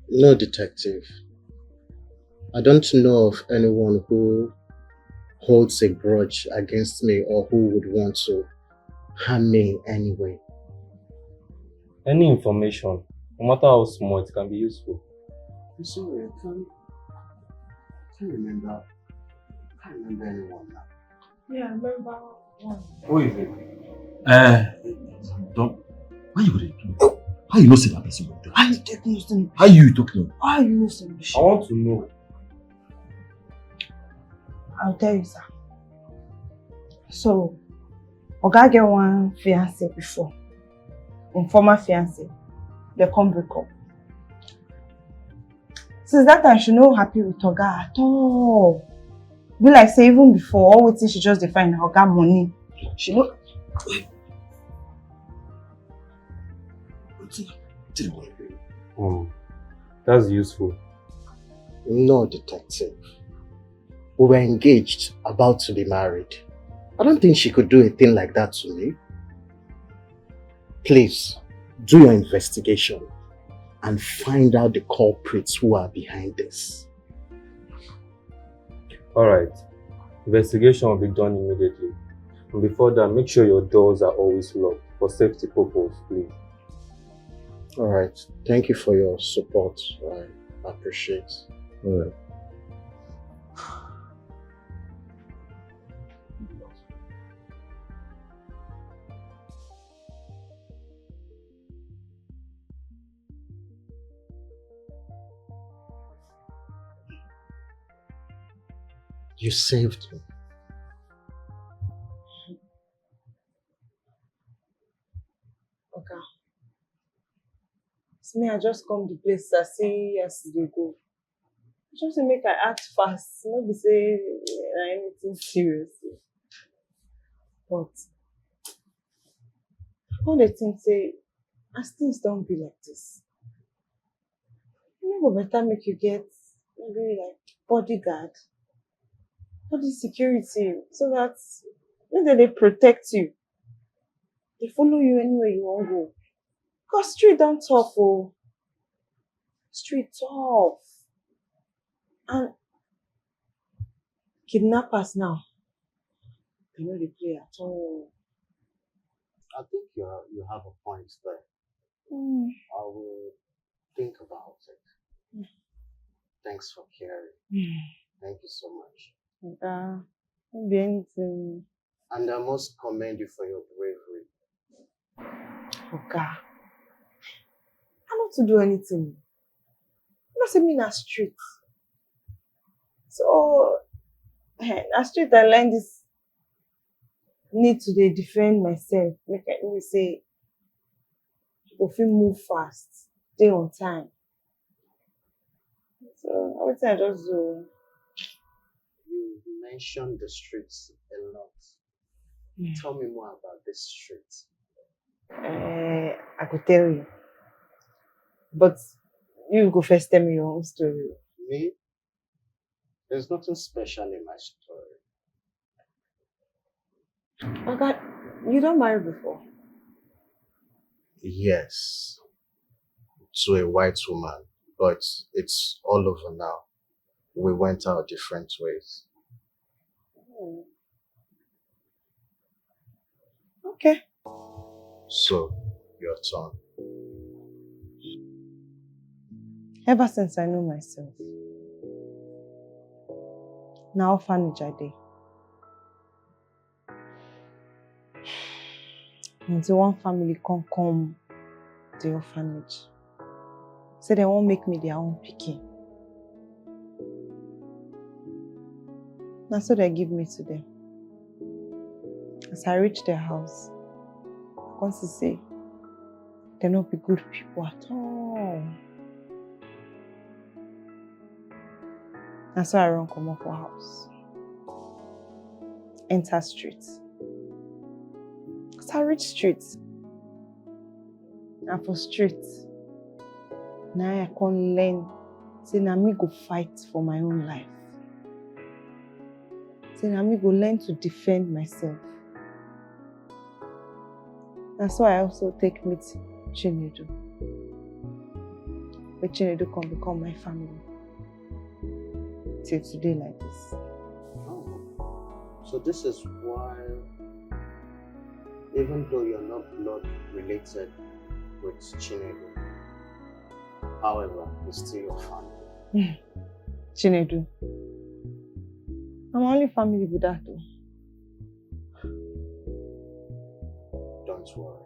[SPEAKER 7] No, detective. I don't know of anyone who holds a grudge against me or who would want to harm me in any way.
[SPEAKER 11] Any information, no matter how small, it can be useful.
[SPEAKER 7] I'm sorry, I can't remember. I can't remember anyone now.
[SPEAKER 6] Yeah, I remember one.
[SPEAKER 11] Who is it?
[SPEAKER 4] Don't. Why you gonna do? How you know see that person with
[SPEAKER 3] Why you taking us to
[SPEAKER 4] How you talking?
[SPEAKER 3] Why are you using
[SPEAKER 11] I want to know.
[SPEAKER 3] I'll tell you, sir. So, Oga get one fiancé before. Former fiancé. They come break up. Since that time, she no happy with Oga at all. Be like say even before, all waiting she just define Oga money. She no.
[SPEAKER 11] That's useful.
[SPEAKER 7] No, detective. We were engaged, about to be married. I don't think she could do a thing like that to me. Please, do your investigation and find out the culprits who are behind this.
[SPEAKER 11] Alright. Investigation will be done immediately. And before that, make sure your doors are always locked for safety purposes, please.
[SPEAKER 7] Alright, thank you for your support. I appreciate it.
[SPEAKER 11] Alright.
[SPEAKER 7] You saved me.
[SPEAKER 3] Okay. It's me, I just come to place I see as they go. Just to make I act fast, not be say anything serious. But all the things say, as things don't be like this, you know, better make you get maybe like bodyguard, body security, so that when they protect you, they follow you anywhere you want to go. Because street don't tough, oh. Street tough. And kidnappers now, they know they play at all.
[SPEAKER 7] I think you have a point there. I will think about it. Thanks for caring. Thank you so much.
[SPEAKER 3] Won't be anything.
[SPEAKER 7] And I must commend you for your bravery.
[SPEAKER 3] Okay. I'm not to do anything. I'm not saying me in a street. So, in a street I learned this need to defend myself. Make me say, if you move fast, stay on time. So, everything I just do.
[SPEAKER 7] You mentioned the streets a lot. Tell me more about this street.
[SPEAKER 3] I could tell you. But you go first tell me your own story.
[SPEAKER 7] Me? There's nothing special in my story.
[SPEAKER 3] Okay, you don't marry before?
[SPEAKER 7] Yes. To a white woman. But it's all over now. We went our different ways.
[SPEAKER 3] Okay.
[SPEAKER 7] So, your turn.
[SPEAKER 3] Ever since I know myself, now orphanage I dey. Until one family come the orphanage. Say they won't make me their own pikin. Now so they give me to them. As I reach their house, I come to say they not be good people at all. And so I run come up for house. Enter street. As I reach street, and for street, now I can learn, say na me go fight for my own life. Say na me go learn to defend myself. That's why I also take meet Chinedu. But Chinedu can become my family. Till today like this.
[SPEAKER 7] Oh. So this is why, even though you're not blood related with Chinedu, however, he's still your family.
[SPEAKER 3] Chinedu. I'm only family with that though.
[SPEAKER 7] Don't worry.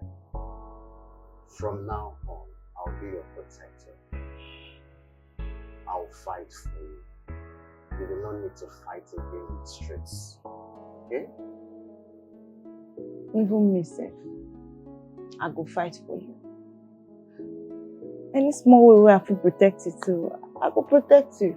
[SPEAKER 7] From now on, I'll be your protector. I'll fight for you. You will not need to fight again in the streets. Okay?
[SPEAKER 3] Even myself, I go fight for you. Any small way where I feel protected too, I go protect you.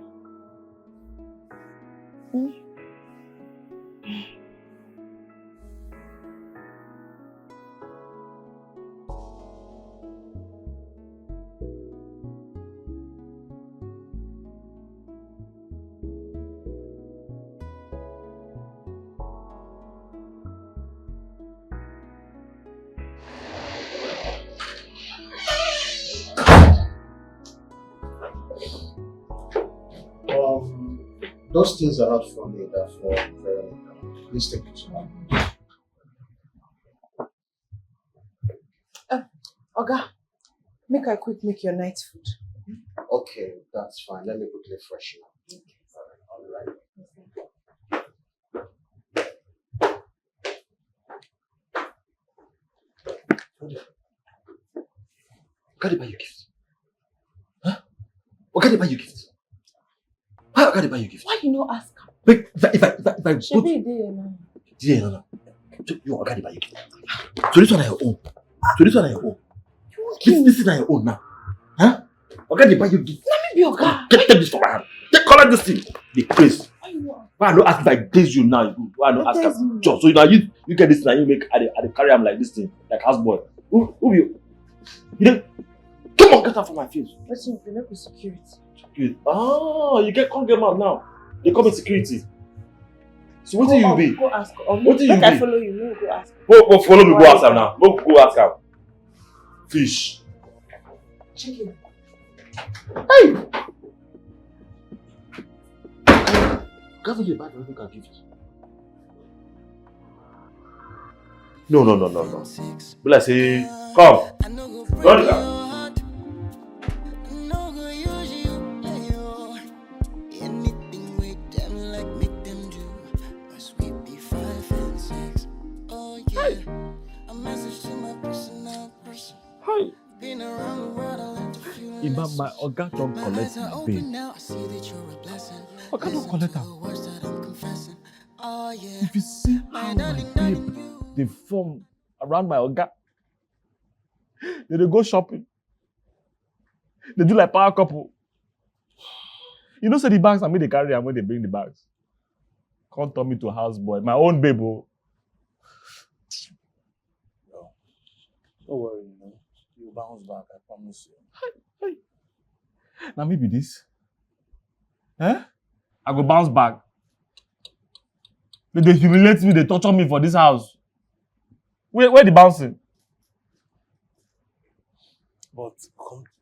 [SPEAKER 7] Those things are not for me, they're for Veronica. Please take it to her.
[SPEAKER 3] Oga, make I quick make your night food.
[SPEAKER 7] Okay, that's fine. Let me quickly freshen up. Alright.
[SPEAKER 10] What did buy you gift? Huh? What did buy you gift? Why did buy you gift?
[SPEAKER 3] Why you no ask her?
[SPEAKER 10] Wait, if I put...
[SPEAKER 3] She be there now.
[SPEAKER 10] Yeah, no. So you want to buy you gift? So this one are your own. This is not your own now. Huh? What did buy you gift?
[SPEAKER 3] Let me be your guy.
[SPEAKER 10] Take this from my hand. Collect this thing. The place. Why I don't ask if I daze you now? Why I don't ask her? So now you get this thing and you make I carry him like this thing, like houseboy. Who you? You know? Come on, get out from my face.
[SPEAKER 3] Listen, you're not with security.
[SPEAKER 10] Oh, you can't get mad now. They call me security. So what do you be?
[SPEAKER 3] Go ask her.
[SPEAKER 10] What do you be?
[SPEAKER 3] I follow you. No, go ask her.
[SPEAKER 10] Go follow me. Go ask her now. Go ask her. Fish.
[SPEAKER 3] Chicken.
[SPEAKER 10] Hey. Can't be bad when you can give it. No. But I say, come. Run down.
[SPEAKER 4] Ima, my Oga don't collect my babe. Oga don't collect her. If you see how my babe they form around my Oga, they go shopping. They do like power couple. You know, say the bags I made they carry and when they bring the bags. Can't turn me to a houseboy. My own babe.
[SPEAKER 8] Don't worry, you bounce back, I promise you.
[SPEAKER 4] Hey. Now maybe this. I go bounce back. They humiliate me, they torture me for this house. Where the bouncing?
[SPEAKER 8] But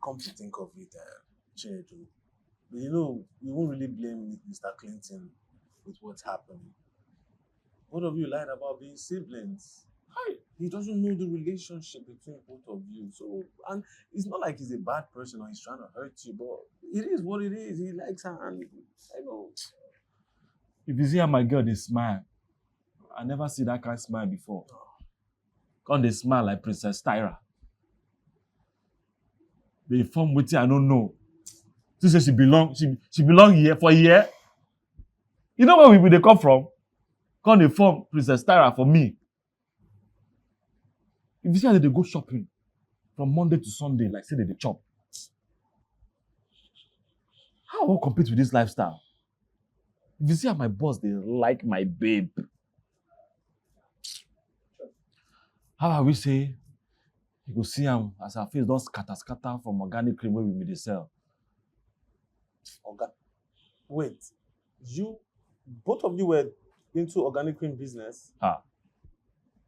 [SPEAKER 8] come to think of it, Chinedu, you won't really blame Mr. Clinton with what's happening. Both of you lied about being siblings. He doesn't know the relationship between both of you. So, and it's not like he's a bad person or he's trying to hurt you, but it is what it is. He likes her and I know.
[SPEAKER 4] If you see how my girl they smile, I never see that kind of smile before. Come they smile like Princess Tyra. They form with I don't know. She says she belong here for a year. You know where they come from? Come they form Princess Tyra for me. If you see how they go shopping from Monday to Sunday, like say they chop. How I will compete with this lifestyle? If you see how my boss, they like my babe. How I will say, you go see him as her face don't scatter from organic cream where we made the sell.
[SPEAKER 8] Wait, both of you were into organic cream business?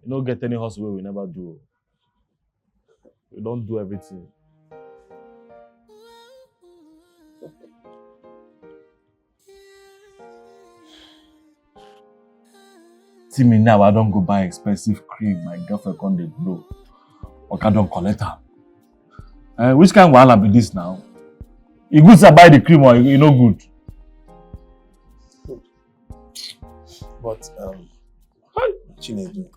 [SPEAKER 4] You don't get any hustle we never do. You don't do everything. See me now, I don't go buy expensive cream. My girlfriend can't dey blow. Oga don't collect her. Which kind of wahala be this now? E good to buy the cream or e no good?
[SPEAKER 8] But Chinedu,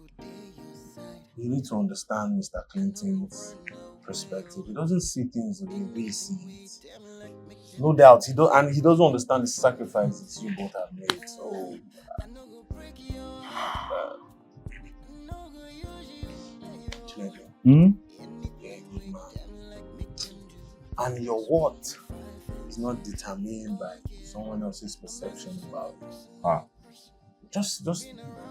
[SPEAKER 8] you need to understand Mr. Clinton's perspective. He doesn't see things the way we see it. No doubt, he doesn't understand the sacrifices you both have made. So, Chinedu, you're a good man, and your worth is not determined by someone else's perception about you. Just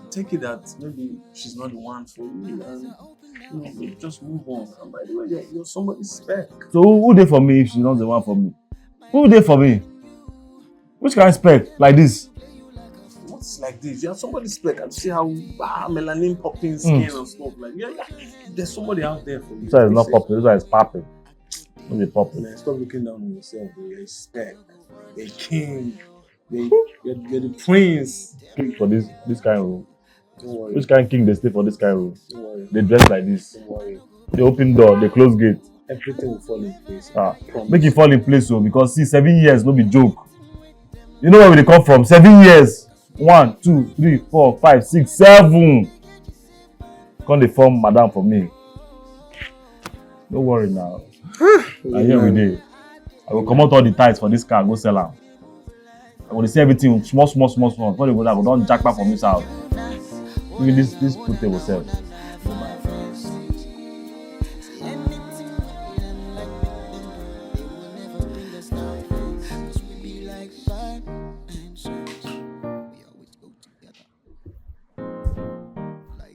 [SPEAKER 8] take it that maybe she's not the one for you, and just move on. And by the way, you're somebody's spec.
[SPEAKER 4] So who there for me if she's not the one for me? Who there for me? Which kind of spec like this?
[SPEAKER 8] What's like this? You're somebody's spec, and see how melanin popping skin and stuff like yeah. There's somebody out there for you.
[SPEAKER 4] This one is not popping. This one is popping. Don't be popping.
[SPEAKER 8] Man, stop looking down on yourself. You're a spec. You're a king. You're the prince.
[SPEAKER 4] For this kind of room.
[SPEAKER 8] Don't worry.
[SPEAKER 4] Which kind of king they stay for this kind of room?
[SPEAKER 8] Don't worry.
[SPEAKER 4] They dress like this.
[SPEAKER 8] Don't worry.
[SPEAKER 4] They open door, they close gate.
[SPEAKER 8] Everything will fall in place.
[SPEAKER 4] Make it fall in place, so because see, 7 years no be joke. You know where they come from? 7 years. 1, 2, 3, 4, 5, 6, 7. Come they form madam for me. Don't worry now. And here we dey. I will come out all the ties for this car, go sell them. I want to see everything small. Before they go down, don't jack back from this house. Even this put table self.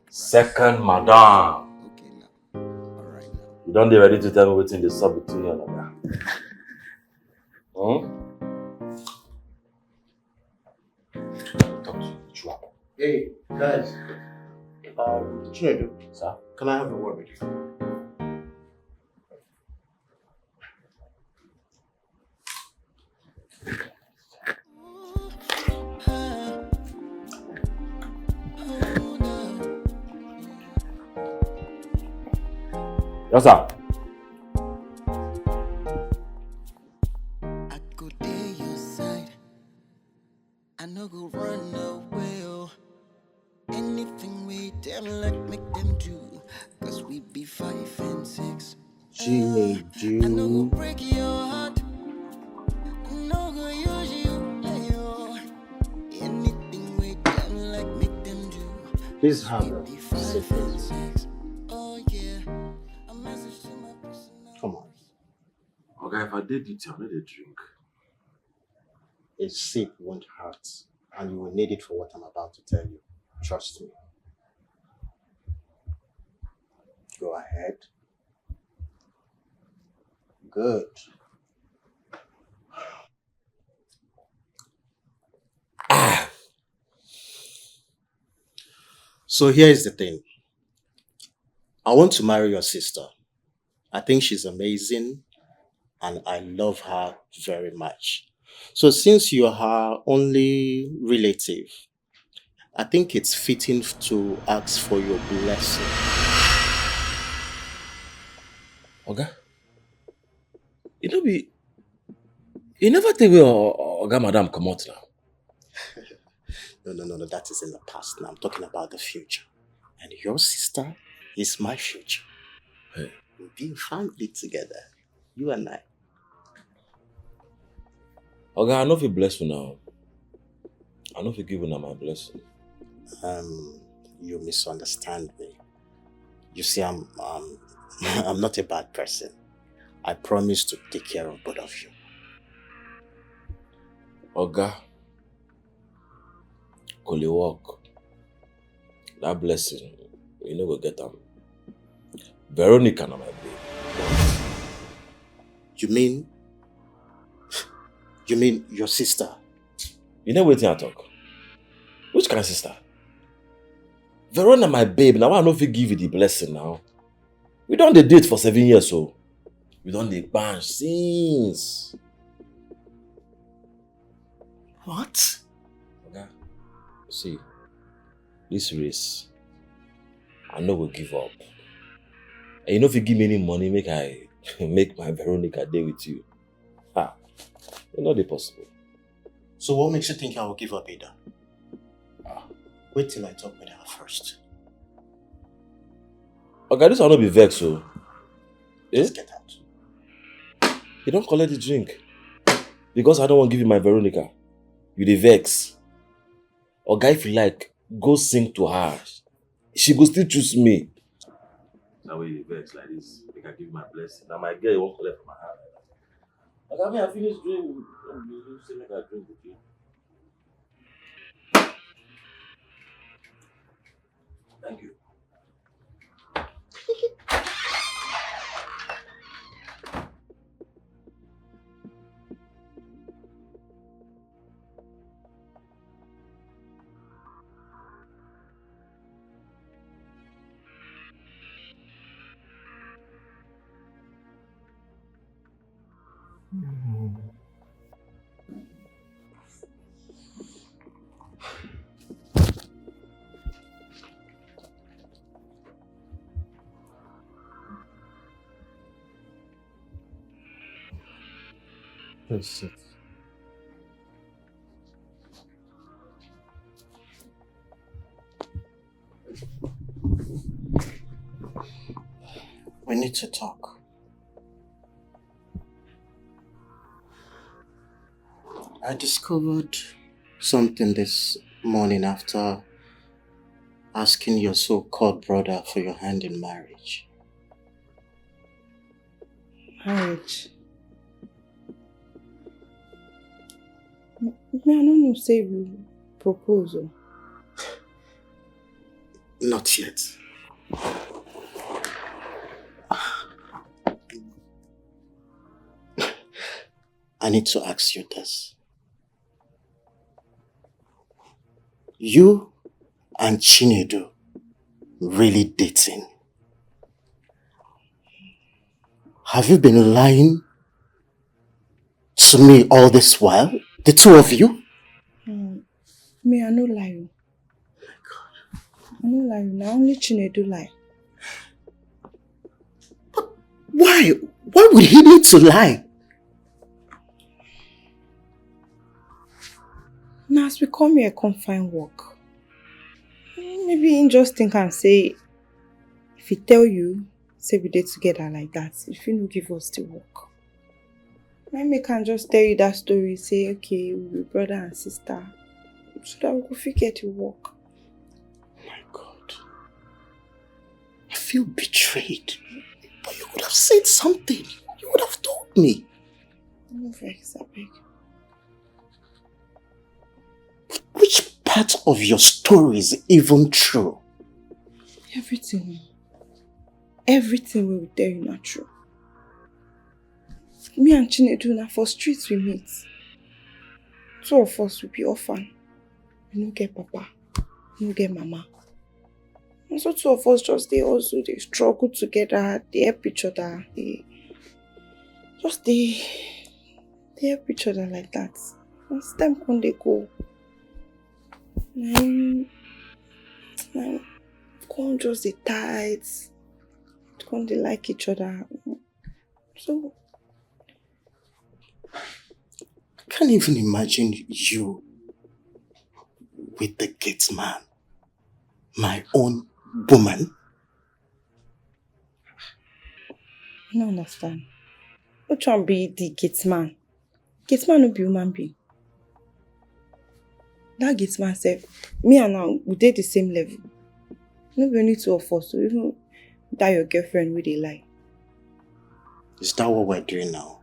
[SPEAKER 4] Second madam. You don't dey ready to tell me what's in the sub between you and Oga?
[SPEAKER 9] Hey, guys. Chinedu,
[SPEAKER 4] sir,
[SPEAKER 9] can I have a word with you?
[SPEAKER 4] Yes, sir.
[SPEAKER 1] I go there your side. I no go run away. Oh. Anything we them like make them do. Cause we be 5 and 6. I no go break your heart. I no go use you. Oh. Anything we them like make them do.
[SPEAKER 9] Please have a
[SPEAKER 1] sip. Oh yeah.
[SPEAKER 9] Come on.
[SPEAKER 4] Okay, if I did it, I'll need a drink.
[SPEAKER 9] A sip won't hurt, and you will need it for what I'm about to tell you. Trust me. Go ahead. Good. So here is the thing. I want to marry your sister. I think she's amazing and I love her very much. So since you're her only relative, I think it's fitting to ask for your blessing.
[SPEAKER 4] Okay. You never think we Oga Madam come out now.
[SPEAKER 9] No, that is in the past now. I'm talking about the future. And your sister is my future.
[SPEAKER 4] Hey.
[SPEAKER 9] We'll be in family together. You and I.
[SPEAKER 4] Okay, I know if you bless you now. I know if you give you my blessing.
[SPEAKER 9] You misunderstand me. You see, I'm not a bad person. I promise to take care of both of you.
[SPEAKER 4] Oga, could you walk? That blessing, you know go get them. Veronica na my babe.
[SPEAKER 9] You mean your sister?
[SPEAKER 4] You know what I talk? Which kind of sister? Veronica my babe. Now I know if you give you the blessing now. We don't dey date for 7 years, so we don't dey bang since.
[SPEAKER 9] What?
[SPEAKER 4] Okay. See, this race, I no go give up. And you know if you give me any money, make I make my Veronica day with you. It's not possible.
[SPEAKER 9] So what makes you think I will give up, Ada? Wait till I talk with her first.
[SPEAKER 4] Okay, this will not be vexed, so.
[SPEAKER 9] Let's get out.
[SPEAKER 4] You don't collect the drink. Because I don't want to give you my Veronica. You the vex. Okay, if you like, go sing to her. She go still choose me. That way you vex like this. Make I give you my blessing. Now my girl won't collect from my heart. Like, I mean, I finished drinking. You say make I drink with you. Thank you.
[SPEAKER 10] Please sit.
[SPEAKER 9] We need to talk. I discovered something this morning after asking your so-called brother for your hand in marriage.
[SPEAKER 3] Marriage? Me, I don't know, say you propose.
[SPEAKER 9] Not yet. I need to ask you this. You and Chinedu really dating? Have you been lying to me all this while? The two of you?
[SPEAKER 3] Me, I no lie. I no lie. Now only Chinedu lie.
[SPEAKER 9] But why? Why would he need to lie?
[SPEAKER 3] Now, as we come here, come find work. Maybe he just think and say, if he tell you, say we date together like that, if you no give us the work. Maybe he can just tell you that story, say, okay, we're brother and sister, so that we could get to work.
[SPEAKER 9] Oh my God. I feel betrayed. But you would have said something. You would have told me.
[SPEAKER 3] No vex, I beg.
[SPEAKER 9] Which part of your story is even true?
[SPEAKER 3] Everything. Everything we will tell you not true. Me and Chinedu, na for streets we meet. Two of us will be orphan. We no get papa, we no get mama. And so two of us just they struggle together, they help each other, they help each other like that. As time when they go, come just the tight, come they like each other. So
[SPEAKER 9] I can't even imagine you with the gate man, my own woman.
[SPEAKER 3] I don't understand. Which one be the gate man? Gate man no be human being. That gate man said, me and now we date the same level. No be only two of us, so even that your girlfriend with they lie.
[SPEAKER 9] Is that what we're doing now?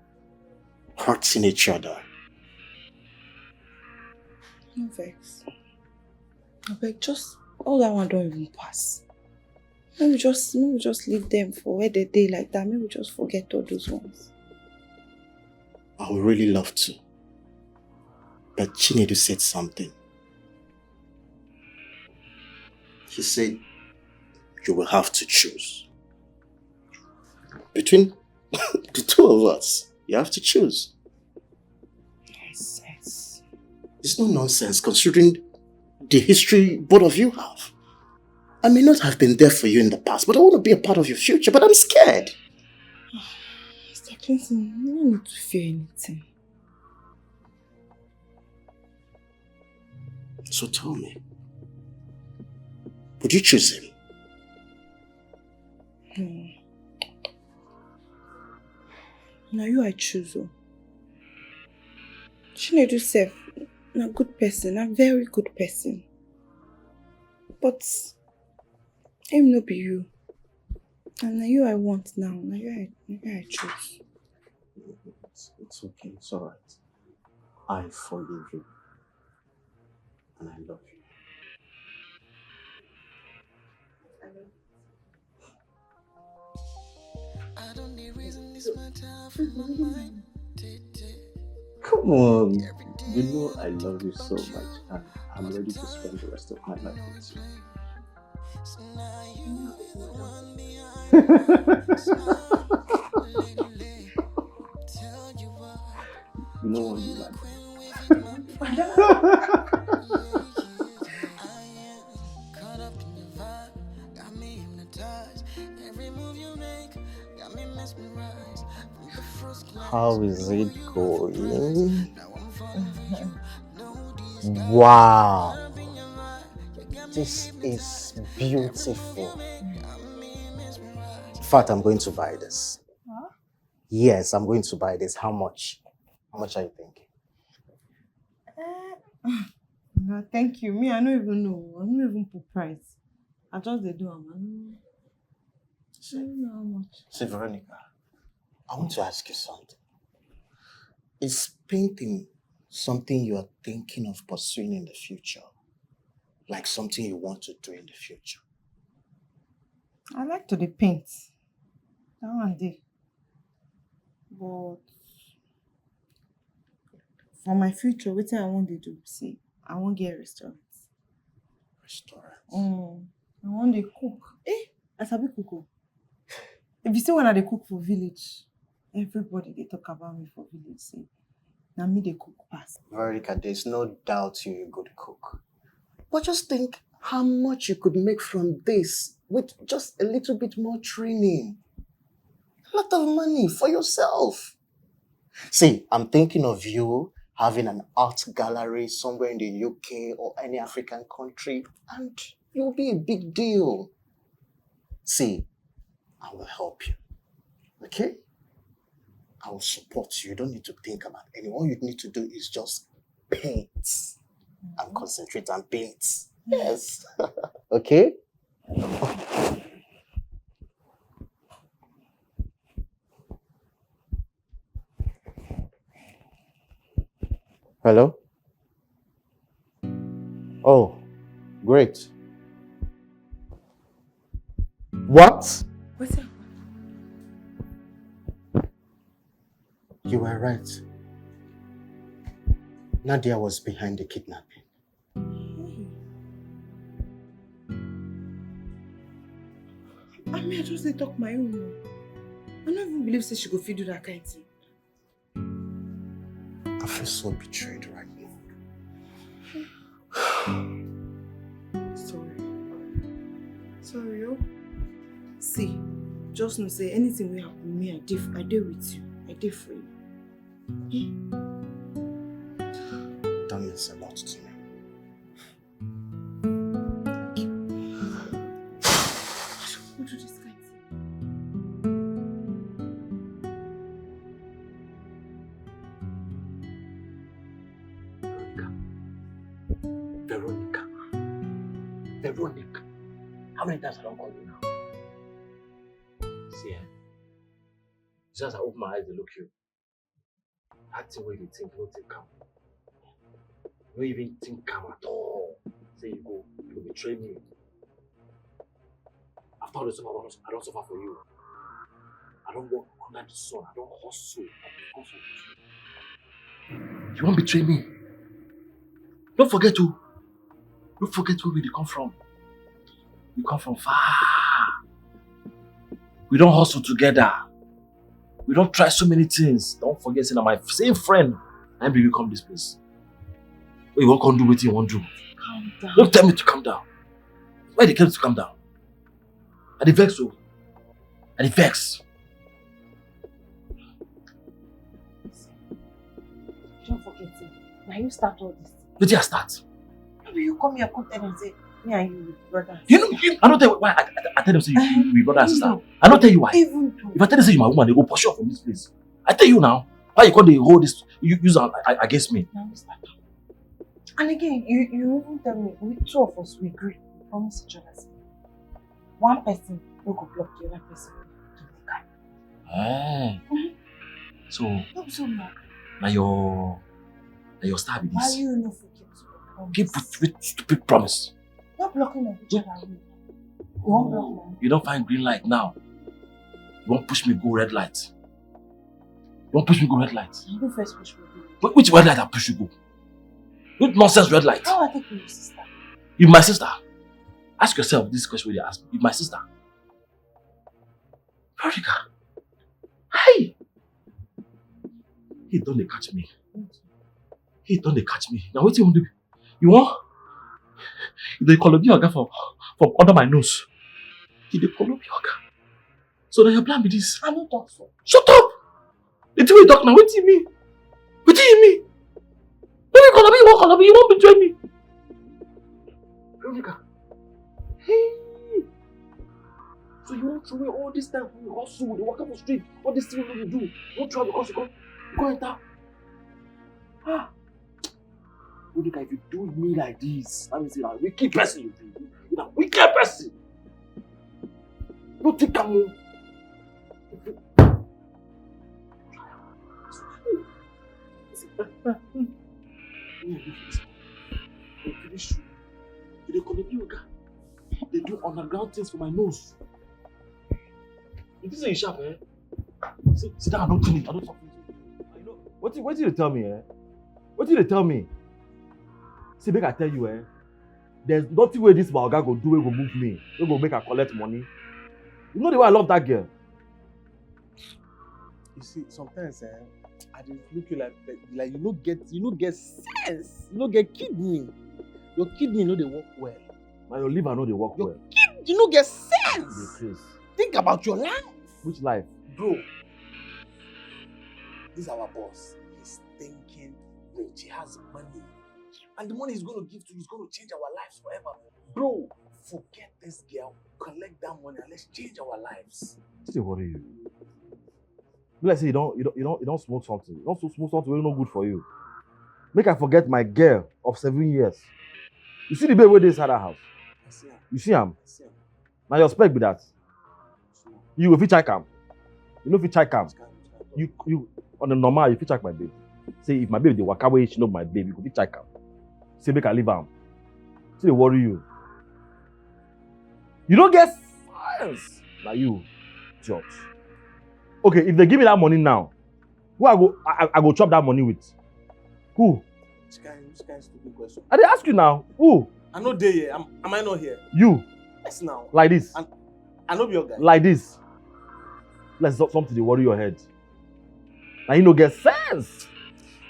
[SPEAKER 9] Hurting each other.
[SPEAKER 3] No vex. I beg, just all that one don't even pass. Maybe just leave them for where they day like that. Maybe just forget all those ones.
[SPEAKER 9] I would really love to. But Chinedu said something. He said, you will have to choose. between the two of us, you have to choose.
[SPEAKER 3] Nonsense.
[SPEAKER 9] It's no nonsense considering the history both of you have. I may not have been there for you in the past, but I want to be a part of your future, but I'm scared.
[SPEAKER 3] Mr. Clinton, you don't need to fear anything.
[SPEAKER 9] So tell me, would you choose him?
[SPEAKER 3] Now you I choose. Chinedu self, a good person, a very good person. But him no be you. And now you I want now. Now you I choose.
[SPEAKER 9] It's okay, it's alright. I forgive you. And I love you.
[SPEAKER 1] I don't need reason, this matter from my mind.
[SPEAKER 10] Come on. You know I love you so much and I'm ready to spend the rest of my life with you.
[SPEAKER 1] So now you be the one behind my smile. Lately, tell you what,
[SPEAKER 10] You know what you like.
[SPEAKER 1] caught up in your vibe, got me hypnotized. Every move you make, got me mesmerized. From the first glance,
[SPEAKER 9] How is it going?
[SPEAKER 1] now I'm falling for you. No, these guys
[SPEAKER 9] Wow.
[SPEAKER 1] up in your mind. You got me
[SPEAKER 9] This is beautiful.
[SPEAKER 1] got me mesmerized.
[SPEAKER 9] In fact, I'm going to buy this.
[SPEAKER 3] Huh?
[SPEAKER 9] Yes, I'm going to buy this. How much? How much are you thinking?
[SPEAKER 3] No, thank you. Me, I don't even know. I don't even put price. I just they do. I don't know how much.
[SPEAKER 9] See, Veronica, I want to ask you something. Is painting something you are thinking of pursuing in the future? Like something you want to do in the future?
[SPEAKER 3] I like to dey paint. That one day. But for my future, what I want to do, see, I want get a restaurant.
[SPEAKER 9] Restaurant?
[SPEAKER 3] I want to cook. I sabi cook. Oh. If you see when I dey cook for village, everybody they talk about me for village. Say, now me they cook pass.
[SPEAKER 9] Veronica, there's no doubt you're a good cook. But just think how much you could make from this with just a little bit more training. A lot of money for yourself. See, I'm thinking of you having an art gallery somewhere in the UK or any African country, and you'll be a big deal. See, I will help you. Okay? I will support you. You don't need to think about anything. All you need to do is just paint and concentrate and paint. Yes. Okay? Hello? Oh, great. What?
[SPEAKER 3] What's that?
[SPEAKER 9] You were right. Nadia was behind the kidnapping.
[SPEAKER 3] I mean, I just dey talk my own. I don't even believe say she go fit do that kind of thing.
[SPEAKER 9] I feel so betrayed right now.
[SPEAKER 3] Sorry, oh. See, just know say anything will happen with me, I did with you. I did for you.
[SPEAKER 9] That means a lot to me.
[SPEAKER 3] Who do this kind of thing?
[SPEAKER 4] Veronica. How many times I don't call you now? See, just I open my eyes to look you. That's the way you think, not think calm. You don't even think calm at all. Say you betray me. After all the stuff I don't suffer for you. I don't work under the sun. I don't hustle. Because of you. You won't betray me. Don't forget where we come from. We come from far. We don't hustle together. don't try so many things. Don't forget, say, my same friend, I bring you come this place. You won't come do what you won't do.
[SPEAKER 6] Calm down.
[SPEAKER 4] Don't tell me to calm down. Why they tell me to calm down? I dey vex so. I dey vex.
[SPEAKER 6] Don't forget it. Now you start all this.
[SPEAKER 4] Wait till I start.
[SPEAKER 6] Maybe you come here, come tell them, say, me and you brothers.
[SPEAKER 4] You know, I don't tell you why I tell them say you be brother and sister. I don't tell you why.
[SPEAKER 6] Even though.
[SPEAKER 4] If I tell them say you my woman, they go push you from this place. I tell you now. Why you call the hold this use against me?
[SPEAKER 6] Now we start. And again, you even tell me, we two of us, we agree. We promise each other. One person will go block the other person to the guy.
[SPEAKER 4] So,
[SPEAKER 6] Not so much.
[SPEAKER 4] now your star be
[SPEAKER 6] Why
[SPEAKER 4] this.
[SPEAKER 6] you no forget to promise?
[SPEAKER 4] Keep with stupid promise.
[SPEAKER 6] Not blocking of each other. You won't block me.
[SPEAKER 4] You don't find green light now. You won't push me go red light. You won't push me go red light.
[SPEAKER 6] You go first push me.
[SPEAKER 4] Which red light I push you go? Which nonsense red light?
[SPEAKER 6] How I take your sister?
[SPEAKER 4] You my sister. Ask yourself this question when you ask me. You my sister. Veronica. Hi. He don't catch me. He don't catch me. Now what do you want to do? You want? They call me Oga from under my nose. He dey call me Oga. So now your plan be this.
[SPEAKER 6] I don't talk so.
[SPEAKER 4] Shut up! The two way talk now. What do you mean? What do you mean? When you call me, you won't betray me. Veronica. Hey. So you won't throw away all this time when you hustle, you walk up the street, all this thing you do. You won't try because you go enter. Ah. Veronica, if you do me like this, that means you're a wicked person you be. You're a wicked person. Don't think I'm They call me Oga. They do underground things for my nose. You think you sharp, eh? Sit down, I don't finish. I don't talk. You know, what did you tell me, eh? What did you tell me? See, make I tell you, eh? There's nothing where this Oga go do, we go move me. We go make her collect money. You know the way I love that girl.
[SPEAKER 8] You see, sometimes I just look you like you no get sense, you no get kidney. Your kidney no dey work well.
[SPEAKER 4] Now your liver no dey work well.
[SPEAKER 8] You no get sense.
[SPEAKER 4] Yes.
[SPEAKER 8] Think about your life.
[SPEAKER 4] Which life?
[SPEAKER 8] Bro, this is our boss. He's thinking rich. He has money. And the money he's going to give to you is going to change our lives forever. Bro, forget this girl. Collect that money and let's change our lives.
[SPEAKER 4] Still worry you. Let's say you don't smoke something. You don't smoke something wey no good for you. Make I forget my girl of 7 years. You see the baby wey dey inside that house?
[SPEAKER 8] I see him.
[SPEAKER 4] You see him?
[SPEAKER 8] I see him.
[SPEAKER 4] Now your spec be that. You go fit check am. You no fit check am. You on the normal, you fit check my baby. Say if my baby dey waka wey she know my baby, you go fit check am. Say make I leave am. Still dey worry you. You don't get science. Now you, George. Okay, if they give me that money now, who I go chop that money with? Who?
[SPEAKER 8] Which kind of stupid question?
[SPEAKER 4] I dey ask you now. Who?
[SPEAKER 8] I know they here. Am I not here?
[SPEAKER 4] You.
[SPEAKER 8] Yes now.
[SPEAKER 4] Like this.
[SPEAKER 8] I know be your guy.
[SPEAKER 4] Like this. Let's not something to worry your head. Now you no get sense.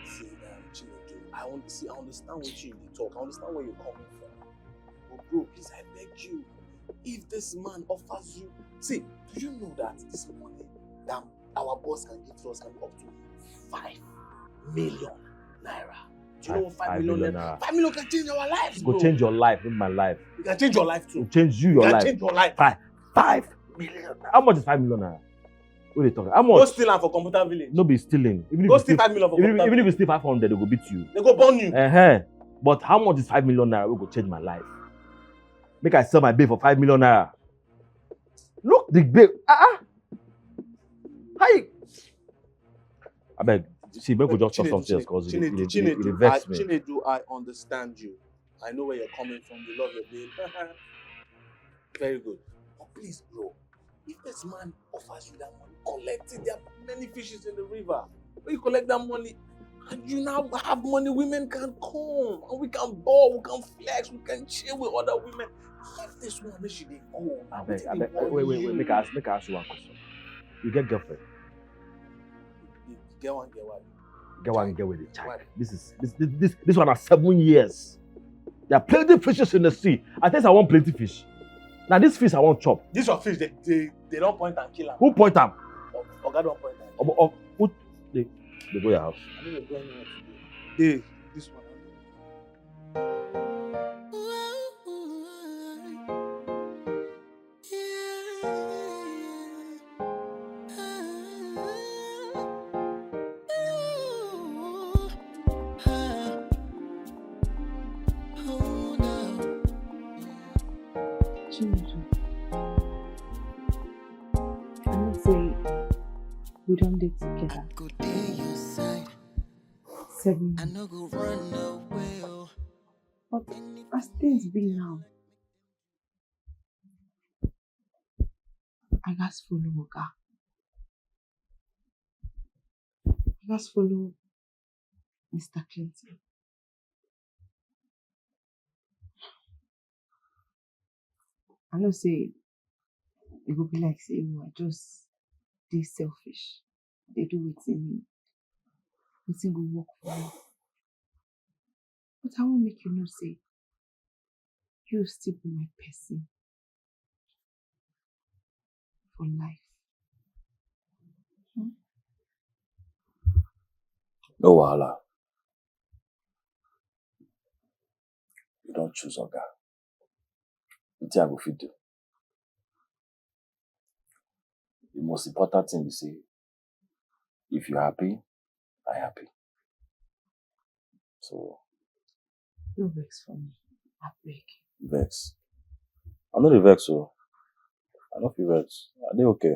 [SPEAKER 8] See, Chinedu, I understand what you talk. I understand where you're coming from. But bro, please, I beg you. If this man offers you, see, do you know that this money that our boss can give to us can be up to 5 million naira? Do you know what 5 million naira? 5 million can change our lives, bro.
[SPEAKER 4] Go change your life, not my life.
[SPEAKER 8] It can change your life too.
[SPEAKER 4] It change you, your life.
[SPEAKER 8] Change your life.
[SPEAKER 4] 5 million. How much is 5 million naira? What are you talking? How much?
[SPEAKER 8] Go steal am for Computer Village.
[SPEAKER 4] No be stealing.
[SPEAKER 8] Go steal 5 million for Computer Village.
[SPEAKER 4] Even if you steal 500, they go beat you.
[SPEAKER 8] They go burn you.
[SPEAKER 4] But how much is 5 million naira? We go change my life. Make I sell my babe for 5 million naira. Look the babe. How you? I beg. See, make we just talk something else because it vex me.
[SPEAKER 8] Chinedu, I understand you. I know where you're coming from. You love your babe. Very good. But please, bro, if this man offers you that money, collect it. There are many fishes in the river. When you collect that money, and you now have money, women can come. And we can ball, we can flex, we can chill with other women. If this one, make sure they go.
[SPEAKER 4] I beg. Wait. Make I ask you one question. You get girlfriend?
[SPEAKER 8] Get one, get one.
[SPEAKER 4] Get one, get with the child. This one has 7 years. There are plenty fishes in the sea. I think I want plenty fish. Now this fish I want chop.
[SPEAKER 8] This your fish, they don't point and kill him.
[SPEAKER 4] Who point them?
[SPEAKER 8] Oga don't point and kill him.
[SPEAKER 4] Who they go your house?
[SPEAKER 8] I know they're going anywhere today. This one.
[SPEAKER 3] We don't date together. 7 years. But as things be now, I just follow Oga. I just follow Mr. Clinton. I know say it will be like say you are just they selfish. They do it in me. It's go work for me. But I won't make you know say you still be my person for life.
[SPEAKER 10] No wahala. You don't choose Oga. What I go fit do? The most important thing is say, if you're happy, I'm happy. So
[SPEAKER 3] no vex for me. I beg.
[SPEAKER 10] Vex. I'm not a vex, so I don't feel vex. Are they okay?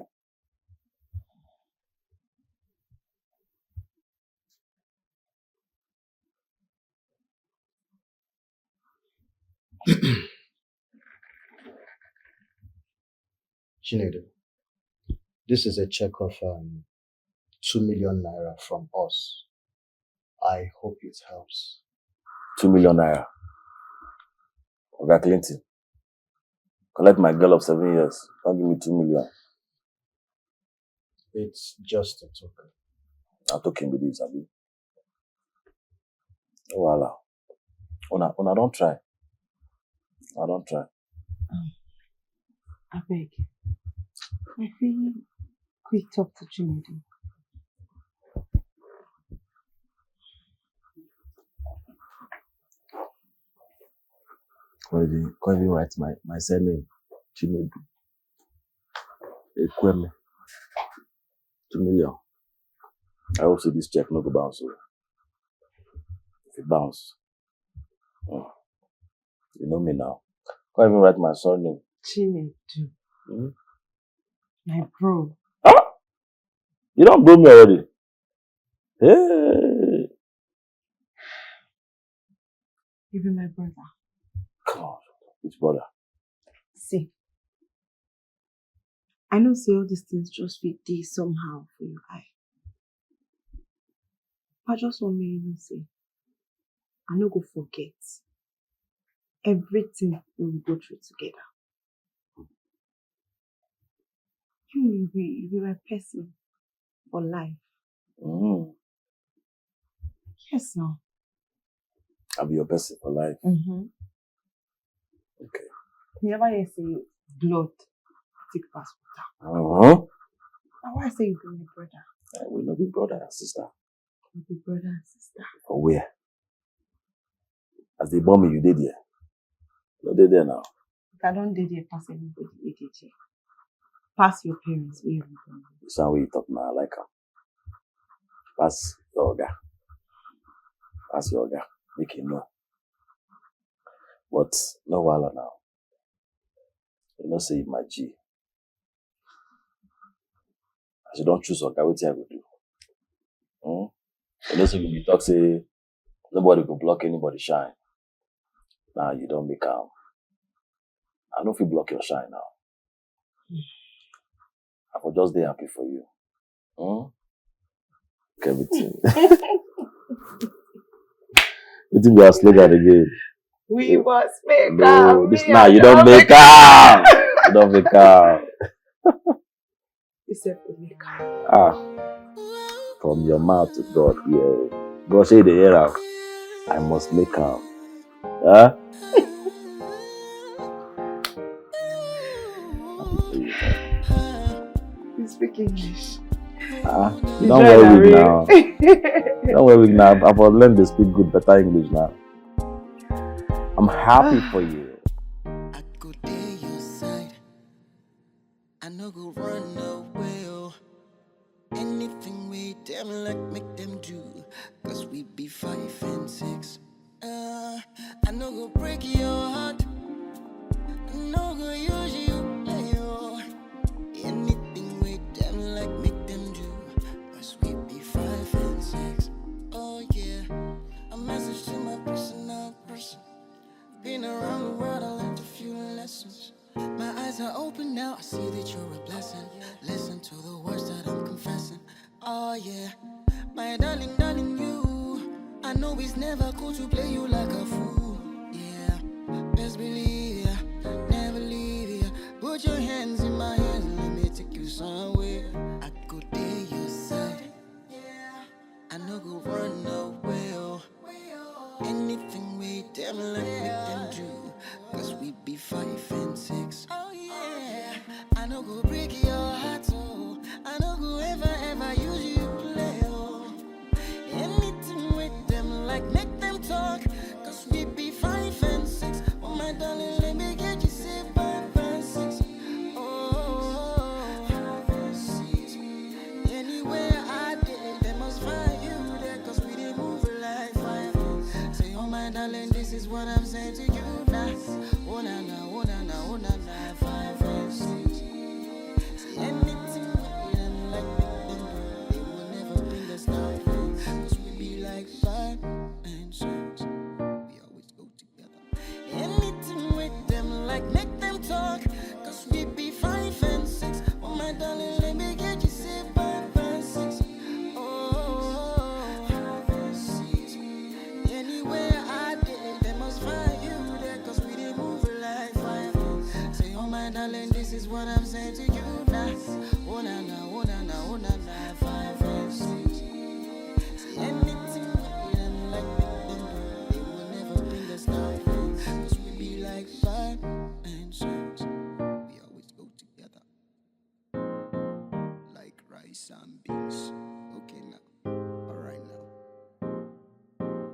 [SPEAKER 7] Chinedu, this is a check of 2 million naira from us. I hope it helps.
[SPEAKER 10] 2 million naira. Oga Clinton. Collect my girl of 7 years. Don't give me 2 million.
[SPEAKER 7] It's just a token.
[SPEAKER 10] A token with this, Abi. Oh, voila. Una don't try. I don't try.
[SPEAKER 3] I beg. I feel quick talk to Chinedu.
[SPEAKER 10] Can't even write my surname. Chinedu. Ekweme. 2 million. I hope so this check no go bounce. So if it bounce, you know me now. Can't even write my surname.
[SPEAKER 3] Chinedu. My bro.
[SPEAKER 10] Ah! You don't bro me already. Hey!
[SPEAKER 3] You be my brother.
[SPEAKER 10] God, which brother?
[SPEAKER 3] See, I know say all these things just fit dey somehow for your eye. I just want me to know say I no go forget everything we will go through together. You be my person for life. Yes, now.
[SPEAKER 10] I'll be your person for life. Okay.
[SPEAKER 3] You never hear say blood take pass water. Now why I say you be my brother?
[SPEAKER 10] We no be brother and sister.
[SPEAKER 3] We be brother and sister.
[SPEAKER 10] For where? As they bomb me, you did there. No, they there now.
[SPEAKER 3] If I don't dey there pass anybody, we dey there. Pass your parents, we even born.
[SPEAKER 10] This one way you talk now, I like her. Pass your Oga. Pass your Oga. Make him know. But no wahala now. You know say my G. As you don't choose Oga, what I go do? You know say you talk say nobody go block anybody shine. Now you don't make calm. I know if you block your shine now. I will just be happy for you. Everything. It will be a slogan again.
[SPEAKER 3] We must make
[SPEAKER 10] no, this now you don't make up. You don't make up.
[SPEAKER 3] You said we make up.
[SPEAKER 12] from your mouth to God. Yeah. God say the era. I must make am. Huh?
[SPEAKER 3] You speak English.
[SPEAKER 12] You don't wear wig now. Don't wear wig now. I've learned to speak good, better English now. I'm happy for you.
[SPEAKER 1] I go there your side. I no go run away. Oh. Anything we them like make them do. Cause we be 5 and 6. I no go break your heart. I no go use you play. Oh. Anything we them like make them do. Cause we be 5 and 6. Oh yeah. A message to my personal person. Been around the world, I learned a few lessons. My eyes are open now, I see that you're a blessing. Listen to the words that I'm confessing. Oh yeah, my darling, darling, you. I know it's never cool to play you like a fool. Yeah, best believe ya, never leave ya. Put your hands in my hands and let me take you somewhere. I go there your side. I no go run away. Oh. Anything we them like make them do. Cause we be 5 and 6. Oh yeah. I no go break your heart. Oh. I no go ever use you play. Oh. Anything with them like make them talk. Cause we be 5 and 6. Oh my darling, let me get you say 5 and 6. Oh, 5 and 6. Anywhere I did, they must find you there. Cause we didn't move like 5. Say, oh my darling, this is what I'm saying to you now. Oh na na, oh na na, oh na na, 5 and 6. Say anything with them like make them do. They will never bring us down. Cause we be like 5 and 6. We always go together. Anything with them like make them talk. Cause we be 5 and 6. Oh my darling, let me get you say 5 and 6. Oh, 5 and 6. Anywhere I did, they must find you there. Cause we didn't move like 5. Say, oh my darling, this is what I'm saying to you now. Oh na na, oh na na, oh na na, 5 and 6. Say anything with them like make them do. They will never bring us down. Cause we be like 5 and 6. We always go together like rice and beans.